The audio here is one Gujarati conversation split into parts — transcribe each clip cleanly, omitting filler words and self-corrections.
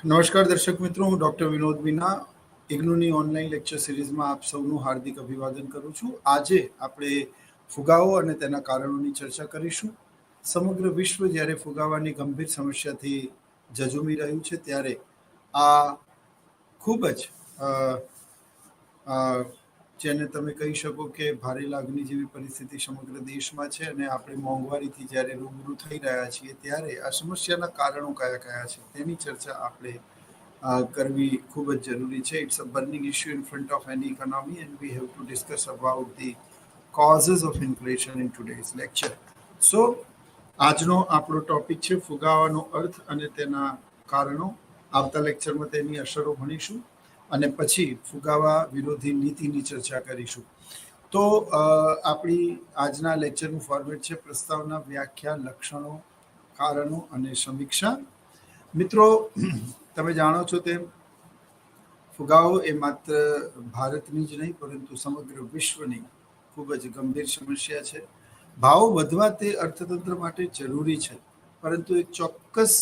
નમસ્કાર દર્શક મિત્રો, હું ડૉક્ટર વિનોદ મીના ઇગ્નુની ઓનલાઈન લેક્ચર સિરીઝમાં આપ સૌનું હાર્દિક અભિવાદન કરું છું. આજે આપણે ફુગાવો અને તેના કારણોની ચર્ચા કરીશું. સમગ્ર વિશ્વ જ્યારે ફુગાવાની ગંભીર સમસ્યાથી ઝઝૂમી રહ્યું છે ત્યારે આ ખૂબ જ જેને તમે કહી શકો કે ભારે લાગણી જેવી પરિસ્થિતિ સમગ્ર દેશમાં છે અને આપણે મોંઘવારીથી જ્યારે રૂબરૂ થઈ રહ્યા છીએ ત્યારે આ સમસ્યાના કારણો કયા કયા છે તેની ચર્ચા આપણે કરવી ખૂબ જ જરૂરી છે. It's a burning issue in front of any economy and we have to discuss about the causes of inflation in today's lecture. So આજનો આપણો ટોપિક છે ફુગાવાનો અર્થ અને તેના કારણો. આવતા લેક્ચરમાં તેની અસરો ભણીશું અને પછી ફુગાવા વિરોધી નીતિની ચર્ચા કરીશું. તો આપણી આજના લેક્ચરનું ફોર્મેટ છે પ્રસ્તાવના, વ્યાખ્યા, લક્ષણો, કારણો અને સમીક્ષા. મિત્રો, તમે જાણો છો તેમ ફુગાવો એ માત્ર ભારતની જ નહીં પરંતુ સમગ્ર વિશ્વની ખૂબ જ ગંભીર સમસ્યા છે. ભાવ વધવા તે અર્થતંત્ર માટે જરૂરી છે, પરંતુ એક ચોક્કસ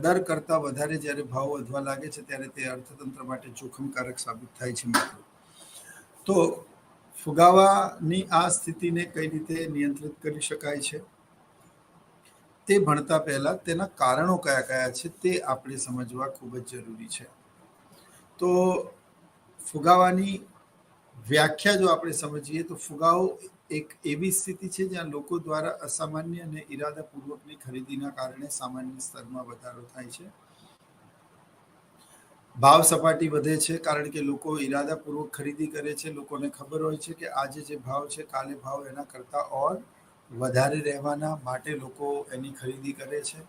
દર કરતાં વધારે જ્યારે ભાવ વધવા લાગે છે ત્યારે તે અર્થતંત્ર માટે જોખમકારક સાબિત થાય છે. મિત્રો, તો ફુગાવાની આ સ્થિતિને કઈ રીતે નિયંત્રિત કરી શકાય છે તે ભણતા પહેલા તેના કારણો કયા કયા છે તે આપણે સમજવા ખૂબ જ જરૂરી છે. તો ફુગાવાની વ્યાખ્યા જો આપણે સમજીએ તો ફુગાવો એક એવી સ્થિતિ છે જ્યાં લોકો દ્વારા અસામાન્ય અને ઇરાદાપૂર્વકની ખરીદીના કારણે સામાન્ય સ્તરમાં વધારો થાય છે. ભાવ સપાટી વધે છે કારણ કે લોકો ઇરાદાપૂર્વક ખરીદી કરે છે. લોકોને ખબર હોય છે કે આજે જે ભાવ છે કાલે ભાવ એના કરતાં ઓર વધારે રહેવાના, માટે લોકો એની ખરીદી કરે છે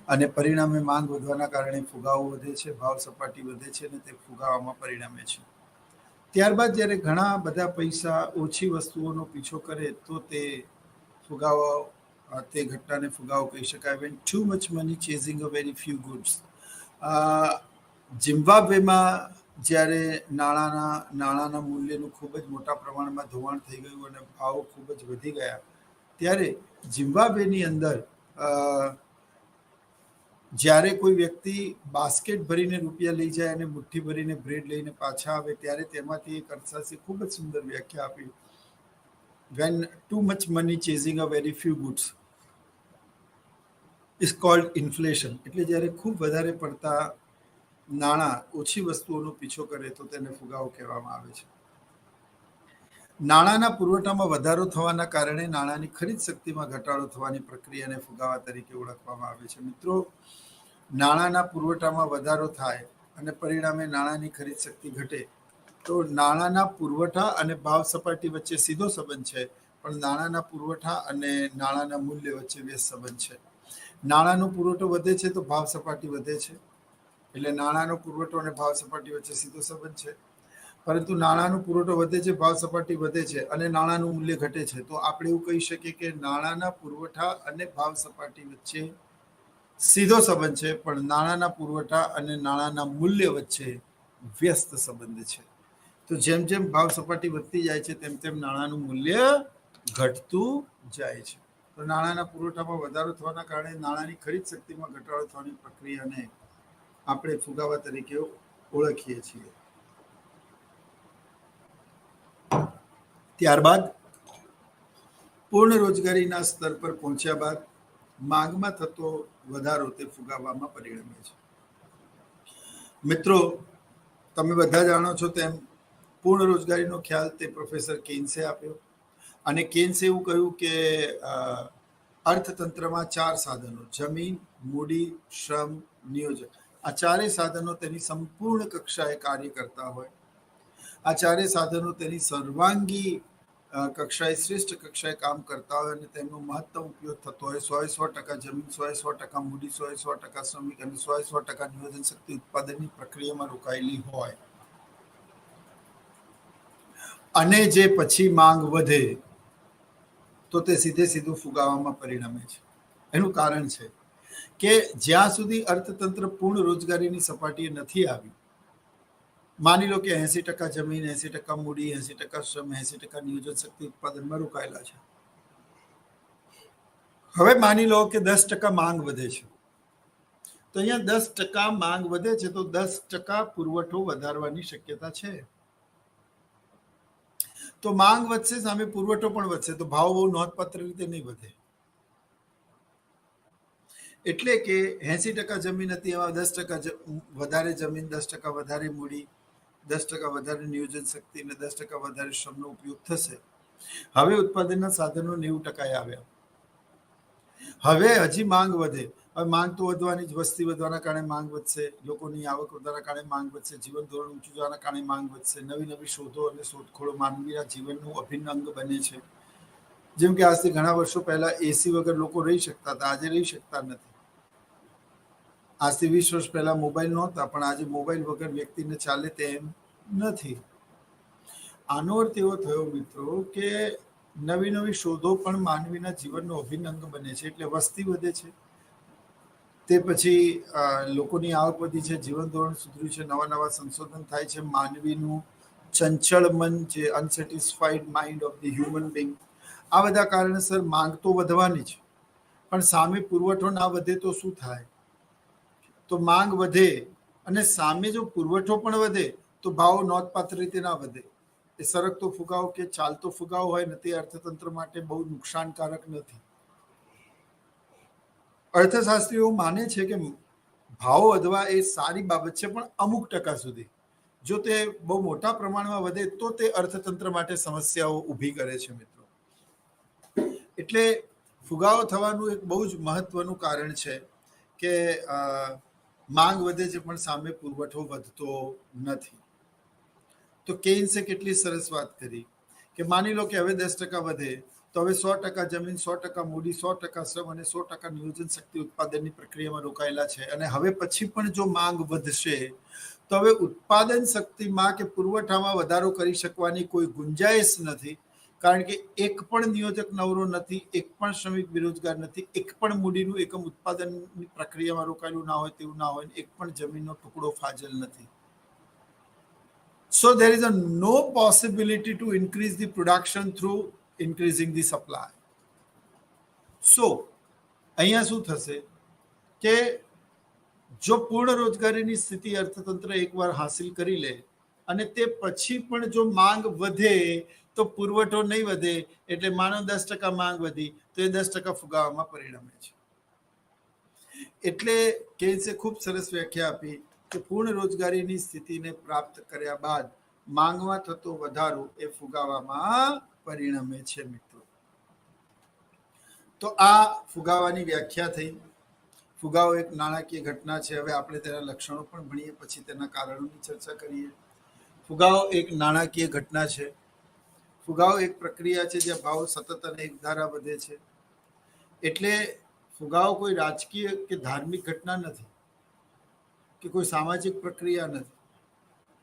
અને પરિણામે માંગ વધવાના કારણે ફુગાવો વધે છે, ભાવ સપાટી વધે છે અને તે ફુગાવામાં પરિણમે છે. ત્યારબાદ જ્યારે ઘણા બધા પૈસા ઓછી વસ્તુઓનો પીછો કરે તો તે ફુગાવો, તે ઘટનાને ફુગાવો કહી શકાય. When too much money chasing a very few goods. ઝિમ્બાબ્વેમાં જ્યારે નાણાંના મૂલ્યનું ખૂબ જ મોટા પ્રમાણમાં ધોવાણ થઈ ગયું અને ભાવો ખૂબ જ વધી ગયા ત્યારે ઝિમ્બાબ્વેની અંદર જ્યારે કોઈ વ્યક્તિ બાસ્કેટ ભરીને રૂપિયા લઈ જાય અને મુઠ્ઠી ભરીને બ્રેડ લઈને પાછા આવે ત્યારે તેમાંથી એક અર્થશાસ્ત્રી ખૂબ જ સુંદર વ્યાખ્યા આપી. When too much money chasing a very few goods is called inflation. એટલે જ્યારે ખૂબ વધારે પડતા નાણાં ઓછી વસ્તુઓનો પીછો કરે તો તેને ફુગાવો કહેવામાં આવે છે. નાણાંના પુરવઠામાં વધારો થવાના કારણે નાણાંની ખરીદ શક્તિમાં ઘટાડો થવાની પ્રક્રિયાને ફુગાવા તરીકે ઓળખવામાં આવે છે. મિત્રો, નાણાંના પુરવઠામાં વધારો થાય અને પરિણામે નાણાંની ખરીદ શક્તિ ઘટે તો નાણાંના પુરવઠા અને ભાવ સપાટી વચ્ચે સીધો સંબંધ છે, પણ નાણાંના પુરવઠા અને નાણાંના મૂલ્ય વચ્ચે વ્યસ્ત સંબંધ છે. નાણાંનો પુરવઠો વધે છે તો ભાવ સપાટી વધે છે, એટલે નાણાંનો પુરવઠો અને ભાવ સપાટી વચ્ચે સીધો સંબંધ છે. પરંતુ નાણાંનો પુરવઠો વધે છે, ભાવ સપાટી વધે છે અને નાણાંનું મૂલ્ય ઘટે છે તો આપણે એવું કહી શકીએ કે નાણાંના પુરવઠા અને ભાવ સપાટી વચ્ચે સીધો સંબંધ છે, પણ નાણાંના પુરવઠા અને નાણાંના મૂલ્ય વચ્ચે વ્યસ્ત સંબંધ છે. તો જેમ જેમ ભાવ સપાટી વધતી જાય છે તેમ તેમ નાણાંનું મૂલ્ય ઘટતું જાય છે. તો નાણાંના પુરવઠામાં વધારો થવાના કારણે નાણાંની ખરીદ શક્તિમાં ઘટાડો થવાની પ્રક્રિયાને આપણે ફુગાવા તરીકે ઓળખીએ છીએ. ત્યારબાદ પૂર્ણ રોજગારીના સ્તર પર પહોંચ્યા બાદ માંગમાં થતો વધારો તે ફુગાવામાં પરિણમે છે. મિત્રો, તમે બધા જાણો છો તેમ પૂર્ણ રોજગારીનો ખ્યાલ તે પ્રોફેસર કેન્સે આપ્યો અને કેન્સે એવું કહ્યું કે અર્થતંત્રમાં 4 સાધનો, જમીન, મૂડી, શ્રમ, નિયોજન, આ ચારેય સાધનો તેની સંપૂર્ણ કક્ષાએ કાર્ય કરતા હોય. આ ચારેય સાધનો તેની સર્વાંગી કક્ષાએ, શ્રેષ્ઠ કક્ષાએ કામ કરતા હોય અને તેમનો મહત્તમ ઉપયોગ થતો હોય. 100% જમીન, 100% મૂડી, 100% શ્રમિક અને 100% નિયોજન શક્તિ ઉત્પાદનની પ્રક્રિયામાં રોકાયેલી હોય અને જે પછી માંગ વધે તો તે સીધું ફુગાવામાં પરિણમે છે. એનું કારણ છે કે જ્યાં સુધી અર્થતંત્ર પૂર્ણ રોજગારીની સપાટીએ નથી આવી, માની લો કે 80% જમીન, 80% મૂડી, 80% શ્રમ, 80% નિયોજન શક્તિ ઉત્પાદનમાં રોકાયેલા છે. હવે માની લો કે 10% માંગ વધે છે તો અહીંયા 10% માંગ વધે છે તો 10% પુરવઠો વધારવાની શક્યતા છે. તો માંગ વધશે, સામે પુરવઠો પણ વધશે, તો ભાવ બહુ નોંધપાત્ર રીતે નહીં વધે. એટલે કે 80% જમીન હતી એમાં 10% વધારે જમીન, 10% વધારે મૂડી, 10% વધારે નિયોજન શક્તિ અને 10% વધારે શ્રમનો ઉપયોગ થશે. હવે ઉત્પાદનના સાધનો 90% આવ્યા. હવે હજી માંગ વધે. હવે માંગ તો વધવાની જ, વસ્તી વધવાના કારણે માંગ વધશે, લોકોની આવક વધવાના કારણે માંગ વધશે, જીવન ધોરણ ઊંચું જવાના કારણે માંગ વધશે, નવી નવી શોધો અને શોધખોળો માનવીના જીવનનું અભિન્ન અંગ બને છે. જેમ કે આજથી ઘણા વર્ષો પહેલા એસી વગર લોકો રહી શકતા હતા, આજે રહી શકતા નથી. આજથી 20 વર્ષ પહેલા મોબાઈલ નહોતા, પણ આજે મોબાઈલ વગર વ્યક્તિને ચાલે તેમ નથી. આનો અર્થ એવો થયો મિત્રો કે નવી નવી શોધો પણ માનવીના જીવનનો અભિન્ન અંગ બને છે. એટલે વસ્તી વધે છે, તે પછી લોકોની આવક વધી છે, જીવન ધોરણ સુધર્યું છે, નવા નવા સંશોધન થાય છે, માનવીનું ચંચળ મન, જે unsatisfied mind of the human being, આ બધા કારણસર માંગ તો વધવાની છે. પણ સામે પુરવઠો ના વધે તો શું થાય? તો માંગ વધે અને સામે જો પુરવઠો પણ વધે તો ભાવ નોંધપાત્ર રીતે ના વધે. એ સરકતો ફુગાવો કે ચાલતો ફુગાવો હોય ને, તે અર્થતંત્ર માટે બહુ નુકસાનકારક નથી. અર્થશાસ્ત્રીઓ માને છે કે ભાવ વધવા એ સારી બાબત છે, પણ અમુક ટકા સુધી. જો તે બહુ મોટા પ્રમાણમાં વધે તો તે અર્થતંત્ર માટે સમસ્યાઓ ઊભી કરે છે મિત્રો. એટલે ફુગાવો થવાનું એક બહુ જ મહત્વનું કારણ છે કે માંગ વધે છે પણ સામે પુરવઠો વધતો નથી. તો કેઇન્સે કેટલી સરસ વાત કરી કે માની લો કે હવે 10% વધે તો હવે 100% જમીન, 100% મૂડી, 100% શ્રમ અને 100% નિયોજન શક્તિ ઉત્પાદનની પ્રક્રિયામાં રોકાયેલા છે. અને હવે પછી પણ જો માંગ વધશે તો હવે ઉત્પાદન શક્તિમાં કે પુરવઠામાં વધારો કરી શકવાની કોઈ ગુંજાઈશ નથી. કારણ કે એક પણ નિયોજક નવરો નથી, એક પણ શ્રમિક બેરોજગાર નથી, એક પણ મૂડીનું એકમ ઉત્પાદનની પ્રક્રિયામાં રોકાયેલું ના હોય તેવું ના હોય, એક પણ જમીનનો ટુકડો ફાજલ નથી. So there is no possibility to increase the production through increasing the supply. So અહીંયા શું થશે કે જો પૂર્ણ રોજગારીની સ્થિતિ અર્થતંત્ર એકવાર હાંસિલ કરી લે અને તે પછી પણ જો માંગ વધે તો પુરવઠો નહીં વધે, એટલે માનો 10% માંગ વધી તો એ 10% ફુગાવામાં પરિણમે છે. એટલે કેન્સે ખૂબ સરસ વ્યાખ્યા આપી કે પૂર્ણ રોજગારીની સ્થિતિને પ્રાપ્ત કર્યા બાદ માંગમાં થતો વધારો એ ફુગાવામાં પરિણમે છે મિત્રો. તો આ ફુગાવાની વ્યાખ્યા થઈ. ફુગાવો એક નાણાકીય ઘટના છે. હવે આપણે તેના લક્ષણો પણ ભણીએ, પછી તેના કારણોની ચર્ચા કરીએ. ફુગાવો એક નાણાકીય ઘટના છે. ફુગાવો એક પ્રક્રિયા છે જ્યાં ભાવ સતત અને એકધારા વધે છે. એટલે ફુગાવો કોઈ રાજકીય કે ધાર્મિક ઘટના નથી કે કોઈ સામાજિક પ્રક્રિયા નથી,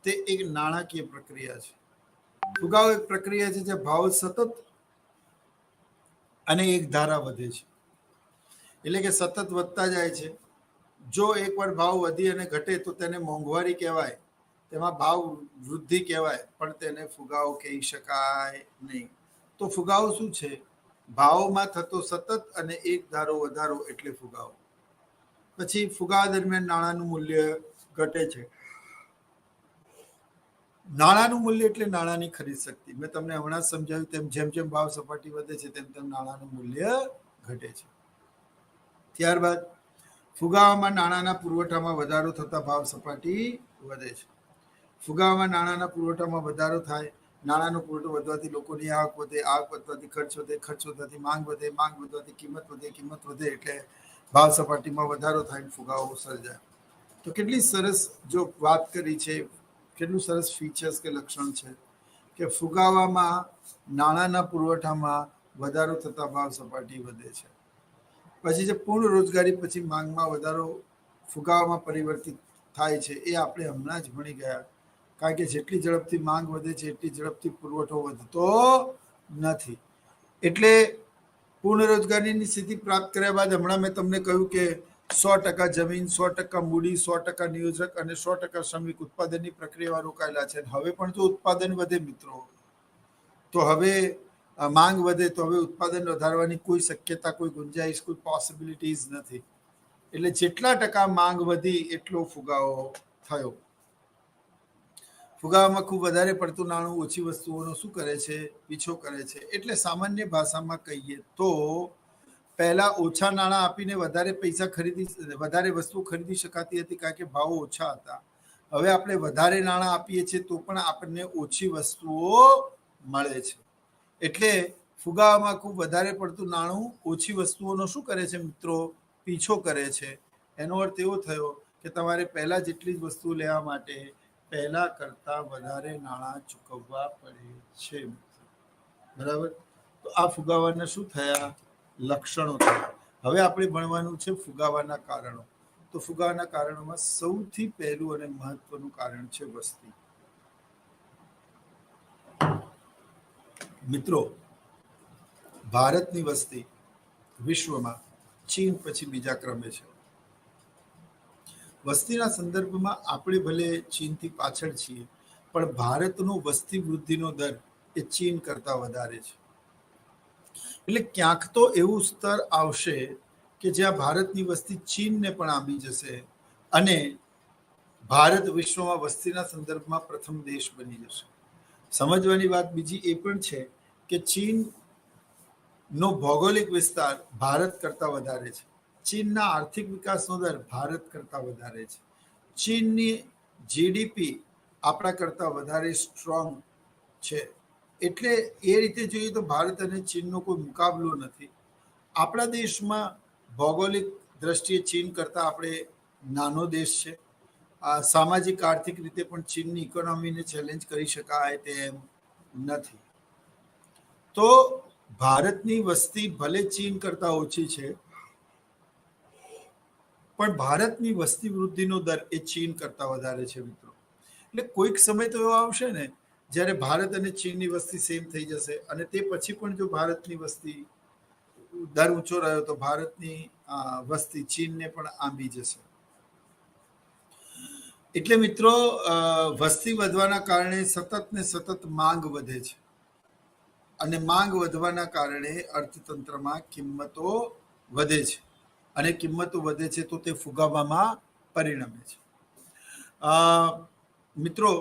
તે એક નાણાકીય પ્રક્રિયા છે. ફુગાવો એક પ્રક્રિયા છે જ્યાં ભાવ સતત અને એક ધારા વધે છે. એટલે કે સતત વધતા જાય છે. જો એકવાર ભાવ વધી અને ઘટે તો તેને મોંઘવારી કહેવાય, તેમાં ભાવ વૃદ્ધિ કહેવાય, પણ તેને ફુગાવો કહી શકાય નહીં. તો ફુગાવો શું છે? ભાવમાં થતો સતત અને એક ધારો વધારો એટલે ફુગાવો. પછી ફુગાવા દરમિયાન નાણાંનું મૂલ્ય ઘટે છે. નાણાંનું મૂલ્ય એટલે નાણાંની ખરીદ શક્તિ. મેં તમને હમણાં જ સમજાવ્યું તેમ જેમ જેમ ભાવ સપાટી વધે છે તેમ તેમ નાણાંનું મૂલ્ય ઘટે છે. ત્યારબાદ ફુગાવામાં નાણાંના પુરવઠામાં વધારો થતા ભાવ સપાટી વધે છે. ફુગાવામાં નાણાંના પુરવઠામાં વધારો થાય, નાણાંનો પુરવઠો વધવાથી લોકોની આવક વધે, આવક વધવાથી ખર્ચ વધે, ખર્ચ વધવાથી માંગ વધે, માંગ વધવાથી કિંમત વધે, કિંમત વધે એટલે ભાવ સપાટીમાં વધારો થાય, ફુગાવો સર્જાય. તો કેટલી સરસ જો વાત કરી છે, કેટલું સરસ ફીચર્સ કે લક્ષણ છે કે ફુગાવામાં નાણાંના પુરવઠામાં વધારો થતા ભાવ સપાટી વધે છે. પછી જે પૂર્ણ રોજગારી પછી માંગમાં વધારો ફુગાવામાં પરિવર્તિત થાય છે એ આપણે હમણાં જ ભણી ગયા. કારણ કે જેટલી ઝડપથી માંગ વધે છે એટલી ઝડપથી પુરવઠો વધતો નથી. એટલે પૂર્ણ રોજગારીની સ્થિતિ પ્રાપ્ત કર્યા બાદ હમણાં મેં તમને કહ્યું કે 100% જમીન, 100% મૂડી, 100% નિયોજક અને 100% શ્રમિક ઉત્પાદનની પ્રક્રિયામાં રોકાયેલા છે. હવે પણ જો ઉત્પાદન વધે મિત્રો, તો હવે માંગ વધે તો હવે ઉત્પાદન વધારવાની કોઈ શક્યતા, કોઈ ગુંજાઈશ, કોઈ પોસિબિલિટીઝ નથી. એટલે જેટલા ટકા માંગ વધી એટલો ફુગાવો થયો. ફુગાવામાં ખૂબ વધારે પડતું નાણું ઓછી વસ્તુઓનો શું કરે છે? પીછો કરે છે. એટલે સામાન્ય ભાષામાં કહીએ તો પહેલા ઓછા નાણાં આપીને વધારે વસ્તુ ખરીદી શકાતી હતી, કારણ કે ભાવો ઓછા હતા. હવે આપણે વધારે નાણાં આપીએ છીએ તો પણ આપણને ઓછી વસ્તુઓ મળે છે. એટલે ફુગાવામાં ખૂબ વધારે પડતું નાણું ઓછી વસ્તુઓનો શું કરે છે મિત્રો? પીછો કરે છે. એનો અર્થ એવો થયો કે તમારે પહેલા જેટલી જ વસ્તુ લેવા માટે પહેલા કરતા વધારે નાણાં ચૂકવવા પડે છે. બરાબર? તો આ ફુગાવાના શું થયા? લક્ષણો થયા. હવે આપણે ભણવાનું છે ફુગાવાના કારણો. તો ફુગાવાના કારણોમાં સૌથી પહેલું અને મહત્વનું કારણ છે વસ્તી. મિત્રો, ભારતની વસ્તી વિશ્વમાં ચીન પછી બીજા ક્રમે છે. વસ્તીના સંદર્ભમાં આપણે ભલે ચીનથી પાછળ છીએ, પણ ભારતનો વસ્તી વૃદ્ધિનો દર એ ચીન કરતા વધારે છે. એટલે ક્યાંક તો એવું સ્તર આવશે કે જ્યાં ભારતની વસ્તી ચીનને પણ આંબી જશે અને ભારત વિશ્વમાં વસ્તીના સંદર્ભમાં પ્રથમ દેશ બની જશે. સમજવાની વાત બીજી એ પણ છે કે ચીનનો ભૌગોલિક વિસ્તાર ભારત કરતા વધારે છે. ચીનના આર્થિક વિકાસનો દર ભારત કરતા વધારે છે. ચીનની જીડીપી આપણા કરતા વધારે સ્ટ્રોંગ છે. એટલે એ રીતે જોઈએ તો ભારત અને ચીનનો કોઈ મુકાબલો નથી. આપણા દેશમાં ભૌગોલિક દ્રષ્ટિએ ચીન કરતાં આપણે નાનો દેશ છે. સામાજિક આર્થિક રીતે પણ ચીનની ઇકોનોમીને ચેલેન્જ કરી શકાય તેમ નથી. તો ભારતની વસ્તી ભલે ચીન કરતાં ઓછી છે, પણ ભારતની વસ્તી વૃદ્ધિનો દર એ ચીન કરતાં વધારે છે મિત્રો. એટલે કોઈક સમય તો એવો આવશે ને જ્યારે ભારત અને ચીનની વસ્તી સેમ થઈ જશે, અને તે પછી પણ જો ભારતની વસ્તી દર ઊંચો રહ્યો તો ભારતની વસ્તી ચીનને પણ આંબી જશે. એટલે મિત્રો, વસ્તી વધવાના કારણે સતત ને સતત માંગ વધે છે, અને માંગ વધવાના કારણે અર્થતંત્રમાં કિંમતો વધે છે, અને કિંમતો વધે છે તો તે ફુગાવામાં પરિણમે છે. મિત્રો,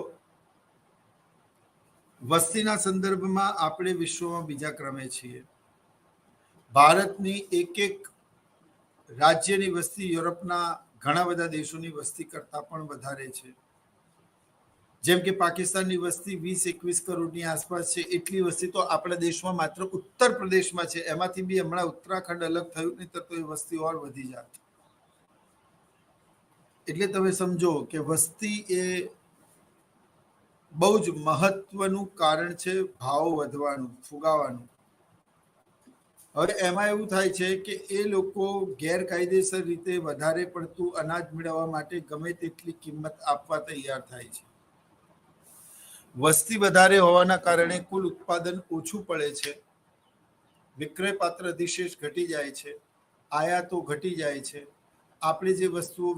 વસ્તીના સંદર્ભમાં આપણે વિશ્વમાં બીજા ક્રમે છીએ. ભારતની એક રાજ્યની વસ્તી યુરોપના ઘણા બધા દેશોની વસ્તી કરતાં પણ વધારે છે. જેમ કે પાકિસ્તાનની વસ્તી 20-21 કરોડની આસપાસ છે, એટલી વસ્તી તો આપણા દેશમાં માત્ર ઉત્તર પ્રદેશમાં છે. એમાંથી બી હમણાં ઉત્તરાખંડ અલગ થયું નહીં તો એ વસ્તી ઓર વધી જાત. એટલે તમે સમજો કે વસ્તી એ બહુ જ મહત્વનું કારણ છે ભાવ વધવાનું, ફુગાવાનું. હવે એમાં એવું થાય છે કે એ લોકો ગેરકાયદેસર રીતે વધારે પડતું અનાજ મેળવવા માટે ગમે તેટલી કિંમત આપવા તૈયાર થાય છે. વસ્તી વધારે હોવાના કારણે કુલ ઉત્પાદન ઓછું પડે છે, વિક્રય પાત્ર અધિશેષ ઘટી જાય છે, આયાતો ઘટી જાય છે. આપણે જે વસ્તુઓ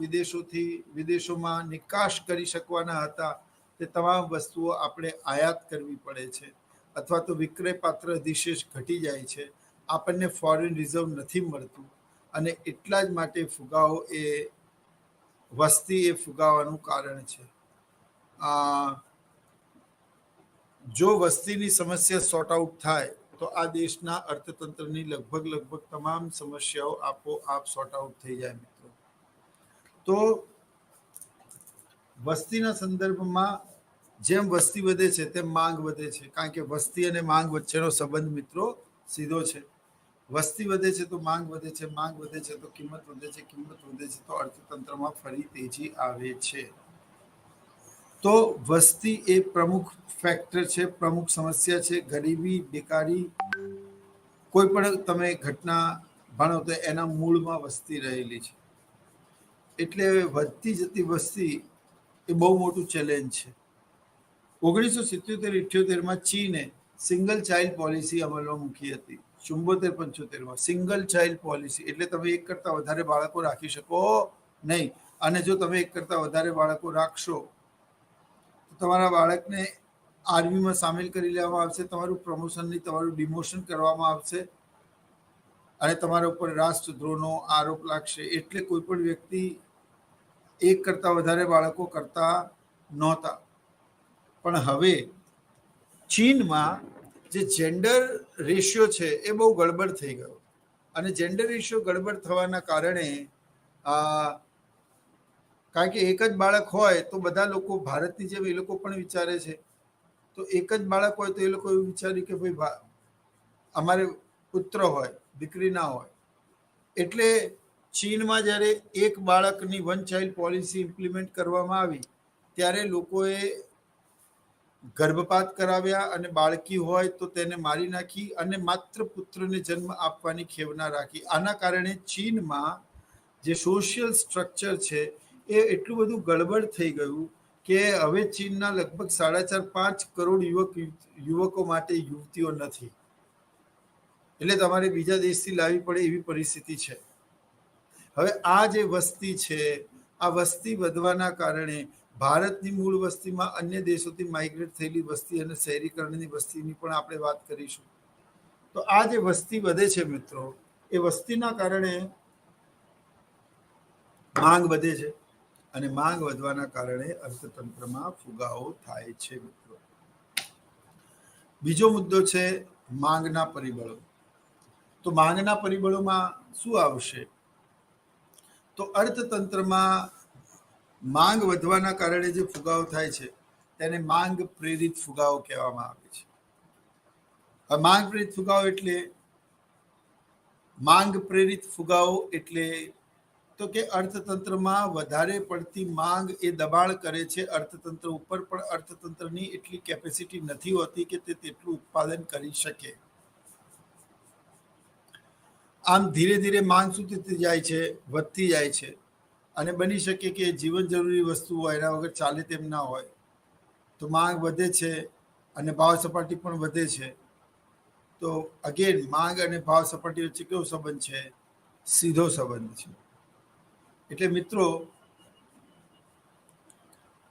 વિદેશોમાં નિકાસ કરી શકવાના હતા તે તમામ વસ્તુઓ આપણે આયાત કરવી પડે છે, અથવા તો વિક્રય પાત્ર અધિશેષ ઘટી જાય છે. આપણને ફોરેન રિઝર્વ નથી મળતું, અને એટલા જ માટે ફુગાવો એ વસ્તી એ ફુગાવાનું કારણ છે. જો વસ્તીની સમસ્યા સોર્ટ આઉટ થાય તો આ દેશના અર્થતંત્રની લગભગ તમામ સમસ્યાઓ આપોઆપ સોર્ટ આઉટ થઈ જાય મિત્રો. તો વસ્તીના સંદર્ભમાં જેમ વસ્તી વધે છે તેમ માંગ વધે છે, કારણ કે વસ્તી અને માંગ વચ્ચેનો સંબંધ મિત્રો સીધો છે. વસ્તી વધે છે તો માંગ વધે છે, માંગ વધે છે તો કિંમત વધે છે, કિંમત વધે છે તો અર્થતંત્રમાં ફરી તેજી આવે છે. તો વસ્તી એ પ્રમુખ ફેક્ટર છે, પ્રમુખ સમસ્યા છે. ગરીબી, બેકારી, કોઈ પણ તમે ઘટના ભણો તો એના મૂળમાં વસ્તી રહેલી છે. એટલે વધતી જતી વસ્તી એ બહુ મોટું ચેલેન્જ છે. 1977-78માં ચીને સિંગલ ચાઇલ્ડ પોલિસી અમલમાં મૂકી હતી. 74-75માં સિંગલ ચાઇલ્ડ પોલિસી એટલે તમે એક કરતાં વધારે બાળકો રાખી શકો નહીં, અને જો તમે એક કરતાં વધારે બાળકો રાખશો તો તમારા બાળકને આર્મીમાં સામેલ કરી લેવામાં આવશે, તમારું પ્રમોશન નહીં તમારું ડિમોશન કરવામાં આવશે, અને તમારા ઉપર રાષ્ટ્રદ્રોહનો આરોપ લાગશે, એટલે કોઈ પણ વ્યક્તિ એક કરતાં વધારે બાળકો કરતા નહોતા. પણ હવે ચીનમાં જે જેન્ડર રેશિયો છે એ બહુ ગડબડ થઈ ગયો, અને જેન્ડર રેશિયો ગડબડ થવાના કારણે કારણ કે એક જ બાળક હોય તો બધા લોકો ભારતની જેમ એ લોકો પણ વિચારે છે. તો એક જ બાળક હોય તો એ લોકો એવું વિચાર્યું કે ભાઈ અમારે પુત્ર હોય, દીકરી ના હોય. એટલે ચીનમાં જ્યારે એક બાળકની વન ચાઇલ્ડ પોલિસી ઇમ્પ્લિમેન્ટ કરવામાં આવી ત્યારે લોકોએ ગર્ભપાત કરાવ્યા, અને બાળકી હોય તો તેને મારી નાખી અને માત્ર પુત્રને જન્મ આપવાની ખેવના રાખી. આના કારણે ચીનમાં જે સોશિયલ સ્ટ્રક્ચર છે એ એટલું બધું ગડબડ થઈ ગયું કે હવે ચીનના લગભગ 4.5-5 કરોડ યુવકો માટે યુવતીઓ નથી. એટલે તમારે બીજા દેશથી લાવવી પડે એવી પરિસ્થિતિ છે. હવે આ જે વસ્તી છે, આ વસ્તી વધવાના કારણે ભારતની મૂળ વસ્તીમાં અન્ય દેશોથી માઇગ્રેટ થયેલી વસ્તી અને શહેરીકરણની વસ્તીની પણ આપણે વાત કરીશું. તો આ જે વસ્તી વધે છે મિત્રો, એ વસ્તીના કારણે માંગ વધે છે, અને માંગ વધવાના કારણે અર્થતંત્રમાં ફુગાવો થાય છે મિત્રો. બીજો મુદ્દો છે માંગના પરિબળો. તો માંગના પરિબળોમાં શું આવશે? તો અર્થતંત્રમાં માંગ વધવાના કારણે જે ફુગાવો થાય છે તેને માંગ પ્રેરિત ફુગાવો કહેવામાં આવે છે. માંગ પ્રેરિત ફુગાવો એટલે તો કે અર્થતંત્રમાં વધારે પડતી માંગ એ દબાણ કરે છે અર્થતંત્ર ઉપર, પણ અર્થતંત્રની એટલી કેપેસિટી નથી હોતી કે તે તેટલું ઉત્પાદન કરી શકે. આમ ધીરે ધીરે માંગ શું થતી જાય છે? વધતી જાય છે. અને બની શકે કે જીવન જરૂરી વસ્તુ હોય, એના વગર ચાલે તેમ ના હોય. તો માંગ વધે છે અને ભાવ સપાટી પણ વધે છે. તો અગેન માંગ અને ભાવ સપાટી વચ્ચે કેવો સંબંધ છે? સીધો સંબંધ છે. એટલે મિત્રો,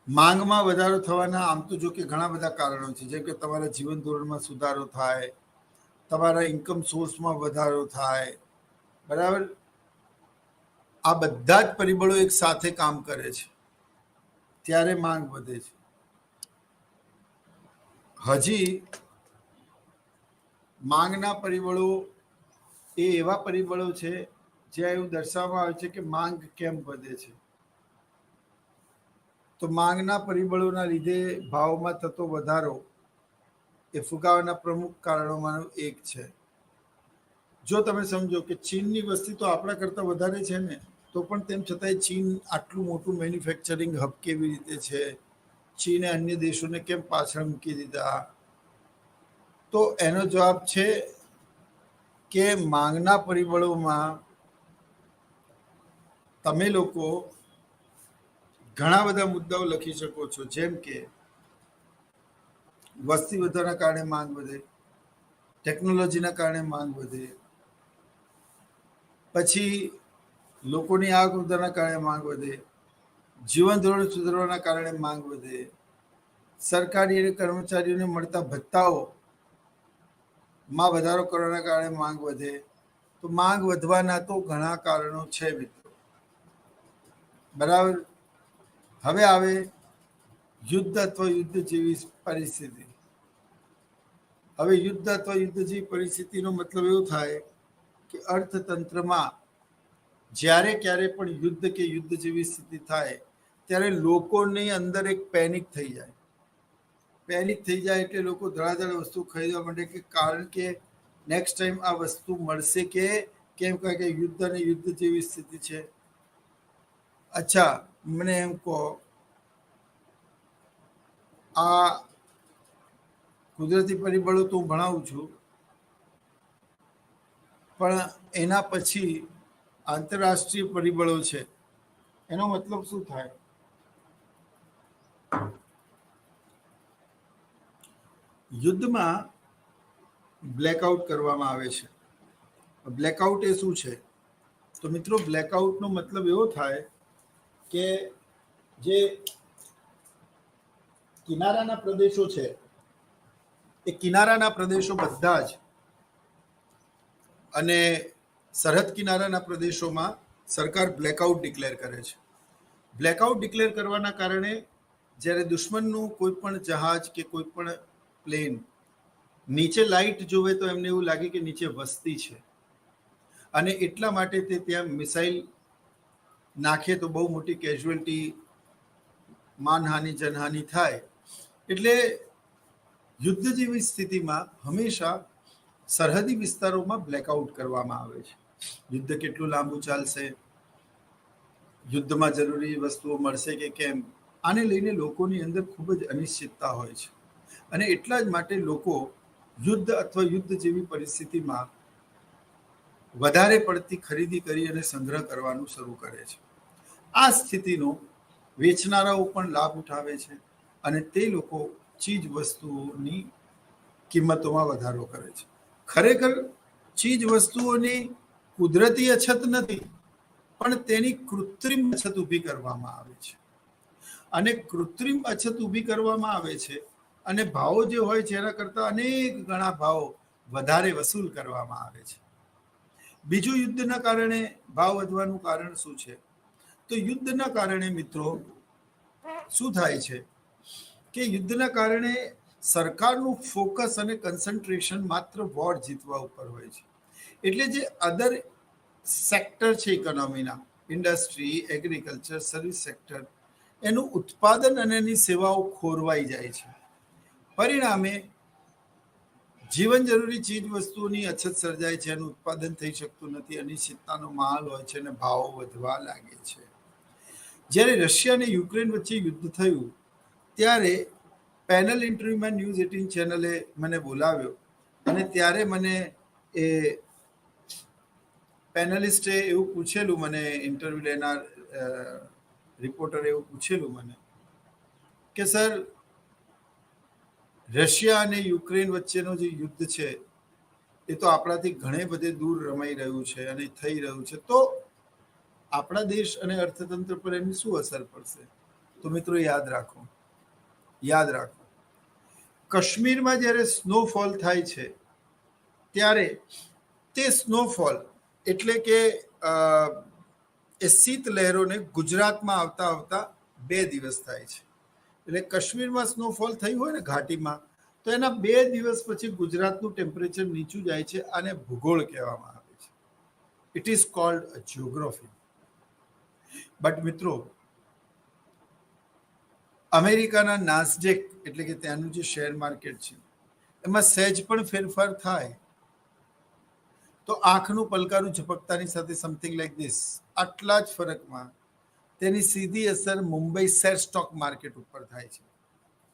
માંગમાં વધારો થવાના આમ તો જો કે ઘણા બધા કારણો છે, જેમ કે તમારા જીવન ધોરણમાં સુધારો થાય, તમારા ઇન્કમ સોર્સમાં વધારો થાય, બરાબર. આ બધા જ પરિબળો એક સાથે કામ કરે છે ત્યારે માંગ વધે છે. હજી માંગના પરિબળો એ એવા પરિબળો છે જ્યાં એવું દર્શાવવામાં આવે છે કે માંગ કેમ વધે છે. તો માંગના પરિબળોના લીધે ભાવમાં થતો વધારો એ ફુગાવાના પ્રમુખ કારણોમાંનું એક છે. જો તમે સમજો કે ચીનની વસ્તી તો આપણા કરતાં વધારે છે ને, તો પણ તેમ છતાંય ચીન આટલું મોટું મેન્યુફેક્ચરિંગ હબ કેવી રીતે છે? ચીને અન્ય દેશોને કેમ પાછળ મૂકી દીધા? તો એનો જવાબ છે કે માંગના પરિબળોમાં તમે લોકો ઘણા બધા મુદ્દાઓ લખી શકો છો, જેમ કે વસ્તી વધવાના કારણે માંગ વધે, ટેકનોલોજીના કારણે માંગ વધે, પછી લોકોની આવક વધવાના કારણે માંગ વધે, જીવન ધોરણ સુધારવાના કારણે માંગ વધે, સરકારી અને કર્મચારીઓને મળતા ભથ્થાઓમાં વધારો કરવાના કારણે માંગ વધે. તો માંગ વધવાના તો ઘણા કારણો છે મિત્રો, બરાબર. હવે આવે યુદ્ધ અથવા યુદ્ધ જેવી પરિસ્થિતિ. હવે યુદ્ધ અથવા યુદ્ધ જેવી પરિસ્થિતિનો મતલબ એવો થાય કે અર્થતંત્રમાં જ્યારે ક્યારે પણ યુદ્ધ કે યુદ્ધ જેવી સ્થિતિ થાય ત્યારે લોકોની અંદર એક પેનિક થઈ જાય. પેનિક થઈ જાય એટલે લોકો ધડાધડ વસ્તુ ખરીદવા માંડે, કે કારણ કે નેક્સ્ટ ટાઈમ આ વસ્તુ મળશે કે કેમ, કહે કે યુદ્ધ અને યુદ્ધ જેવી સ્થિતિ છે. અચ્છા, મને એમ કહો, આ કુદરતી પરિબળો તો હું ભણાવું છું, પણ એના પછી આંતરરાષ્ટ્રીય પરિબળો છે. એનો મતલબ શું થાય? યુદ્ધમાં બ્લેકઆઉટ કરવામાં આવે છે. બ્લેકઆઉટ એ શું છે? તો મિત્રો, બ્લેકઆઉટનો મતલબ એવો થાય કે જે કિનારાના પ્રદેશો છે એ કિનારાના પ્રદેશો બધા જ, અને સરહદ કિનારાના પ્રદેશોમાં સરકાર બ્લેકઆઉટ ડિક્લેર કરે છે. બ્લેકઆઉટ ડિક્લેર કરવાના કારણે જ્યારે દુશ્મનનું કોઈ પણ જહાજ કે કોઈ પણ પ્લેન નીચે લાઇટ જોવે તો એમને એવું લાગે કે નીચે વસ્તી છે, અને એટલા માટે તે ત્યાં મિસાઇલ નાખે તો બહુ મોટી કેઝ્યુઅલ્ટી, માનહાનિ, જનહાનિ થાય. એટલે યુદ્ધ જેવી સ્થિતિમાં હંમેશા સરહદી વિસ્તારોમાં બ્લેકઆઉટ કરવામાં આવે છે. યુદ્ધ કેટલું લાંબુ ચાલશે, યુદ્ધમાં જરૂરી વસ્તુઓ મળશે કે કેમ, આને લઈને લોકોની અંદર ખૂબ જ અનિશ્ચિતતા હોય છે. અને એટલા જ માટે લોકો યુદ્ધ અથવા યુદ્ધ જેવી પરિસ્થિતિમાં વધારે પડતી ખરીદી કરી અને સંગ્રહ કરવાનું શરૂ કરે છે. આ સ્થિતિનો વેચનારાઓ પણ લાભ ઉઠાવે છે અને તે લોકો ચીજ વસ્તુઓની કિંમતોમાં વધારો કરે છે. ખરેખર ચીજ વસ્તુઓની કુદરતી અછત નથી, પણ તેની કૃત્રિમ અછત ઊભી કરવામાં આવે છે. અને કૃત્રિમ અછત ઊભી કરવામાં આવે છે અને ભાવો જે હોય છે એના કરતાં અનેક ગણા ભાવ વધારે વસૂલ કરવામાં આવે છે. બીજું, યુદ્ધના કારણે ભાવ વધવાનું કારણ શું છે? તો યુદ્ધના કારણે મિત્રો શું થાય છે કે યુદ્ધના કારણે સરકારનું ફોકસ અને કન્સન્ટ્રેશન માત્ર વોર જીતવા ઉપર હોય છે. એટલે જે અધર સેક્ટર છે ઇકોનોમીના, ઇન્ડસ્ટ્રી, એગ્રીકલ્ચર, સર્વિસ સેક્ટર, એનું ઉત્પાદન અને એની સેવાઓ ખોરવાઈ જાય છે. પરિણામે જીવન જરૂરી ચીજ વસ્તુઓની અછત સર્જાય છે, એનું ઉત્પાદન થઈ શકતું નથી, અનિશ્ચિતતાનો માહોલ હોય છે અને ભાવો વધવા લાગે છે. જ્યારે રશિયા અને યુક્રેન વચ્ચે યુદ્ધ થયું ત્યારે પેનલ ઇન્ટરવ્યુમાં ન્યૂઝ 18 ચેનલે મને બોલાવ્યો અને ત્યારે મને એ પેનલિસ્ટે એવું પૂછેલું, મને ઇન્ટરવ્યુ લેનાર રિપોર્ટરે એવું પૂછેલું મને કે સર, રશિયા અને યુક્રેન વચ્ચેનો જે યુદ્ધ છે એ તો આપણાથી ઘણે બધે દૂર રમાઈ રહ્યું છે અને થઈ રહ્યું છે, તો આપણા દેશ અને અર્થતંત્ર પર એની શું અસર પડશે? તો મિત્રો યાદ રાખો, કાશ્મીરમાં જ્યારે સ્નોફોલ થાય છે ત્યારે તે સ્નોફોલ એટલે કે એ શીત લહેરોને ગુજરાતમાં આવતા આવતા 2 દિવસ થાય છે. એટલે કાશ્મીરમાં સ્નોફોલ થઈ હોય ને ઘાટીમાં, તો એના 2 દિવસ પછી ગુજરાતનું ટેમ્પરેચર નીચું જાય છે અને ભૂગોળ કહેવામાં આવે છે. It is called a geography. But મિત્રો, અમેરિકાના નાસ્ડેક એટલે કે ત્યાંનું જે શેર માર્કેટ છે એમાં સહેજ પણ ફેરફાર થાય તો આંખનું પલકારું ઝપકતાની સાથે સમથિંગ લાઈક ધીસ, આટલા જ ફરકમાં તેની સીધી અસર મુંબઈ શેર સ્ટોક માર્કેટ ઉપર થાય છે.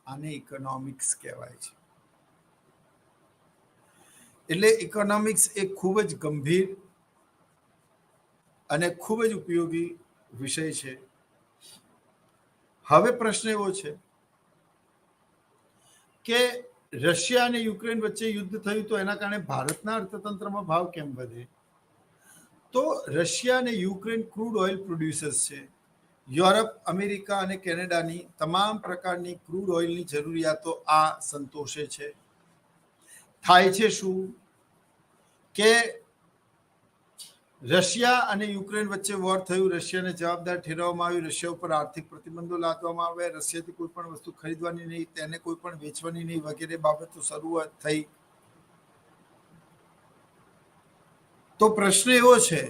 આને ઇકોનોમિક્સ કહેવાય છે. એટલે ઇકોનોમિક્સ એ ખૂબ જ ગંભીર અને ખૂબ જ ઉપયોગી વિષય છે. હવે પ્રશ્ન એવો છે કે રશિયા અને યુક્રેન વચ્ચે યુદ્ધ થયું તો એના કારણે ભારતના અર્થતંત્રમાં ભાવ કેમ વધે? તો રશિયા અને યુક્રેન ક્રૂડ ઓઇલ પ્રોડ્યુસર્સ છે. યુરોપ, અમેરિકા અને કેનેડાની તમામ પ્રકારની ક્રૂડ ઓઇલની જરૂરિયાતો આ સંતોષે છે. થાય છે શું કે રશિયા અને યુક્રેન વચ્ચે વોર થયું, રશિયાને જવાબદાર ઠેરવવામાં આવ્યું, રશિયા ઉપર આર્થિક પ્રતિબંધો લાદવામાં આવ્યા, રશિયાથી કોઈ પણ વસ્તુ ખરીદવાની નહીં, તેને કોઈ પણ વેચવાની નહીં, વગેરે બાબતો શરૂઆત થઈ. તો પ્રશ્ન એવો છે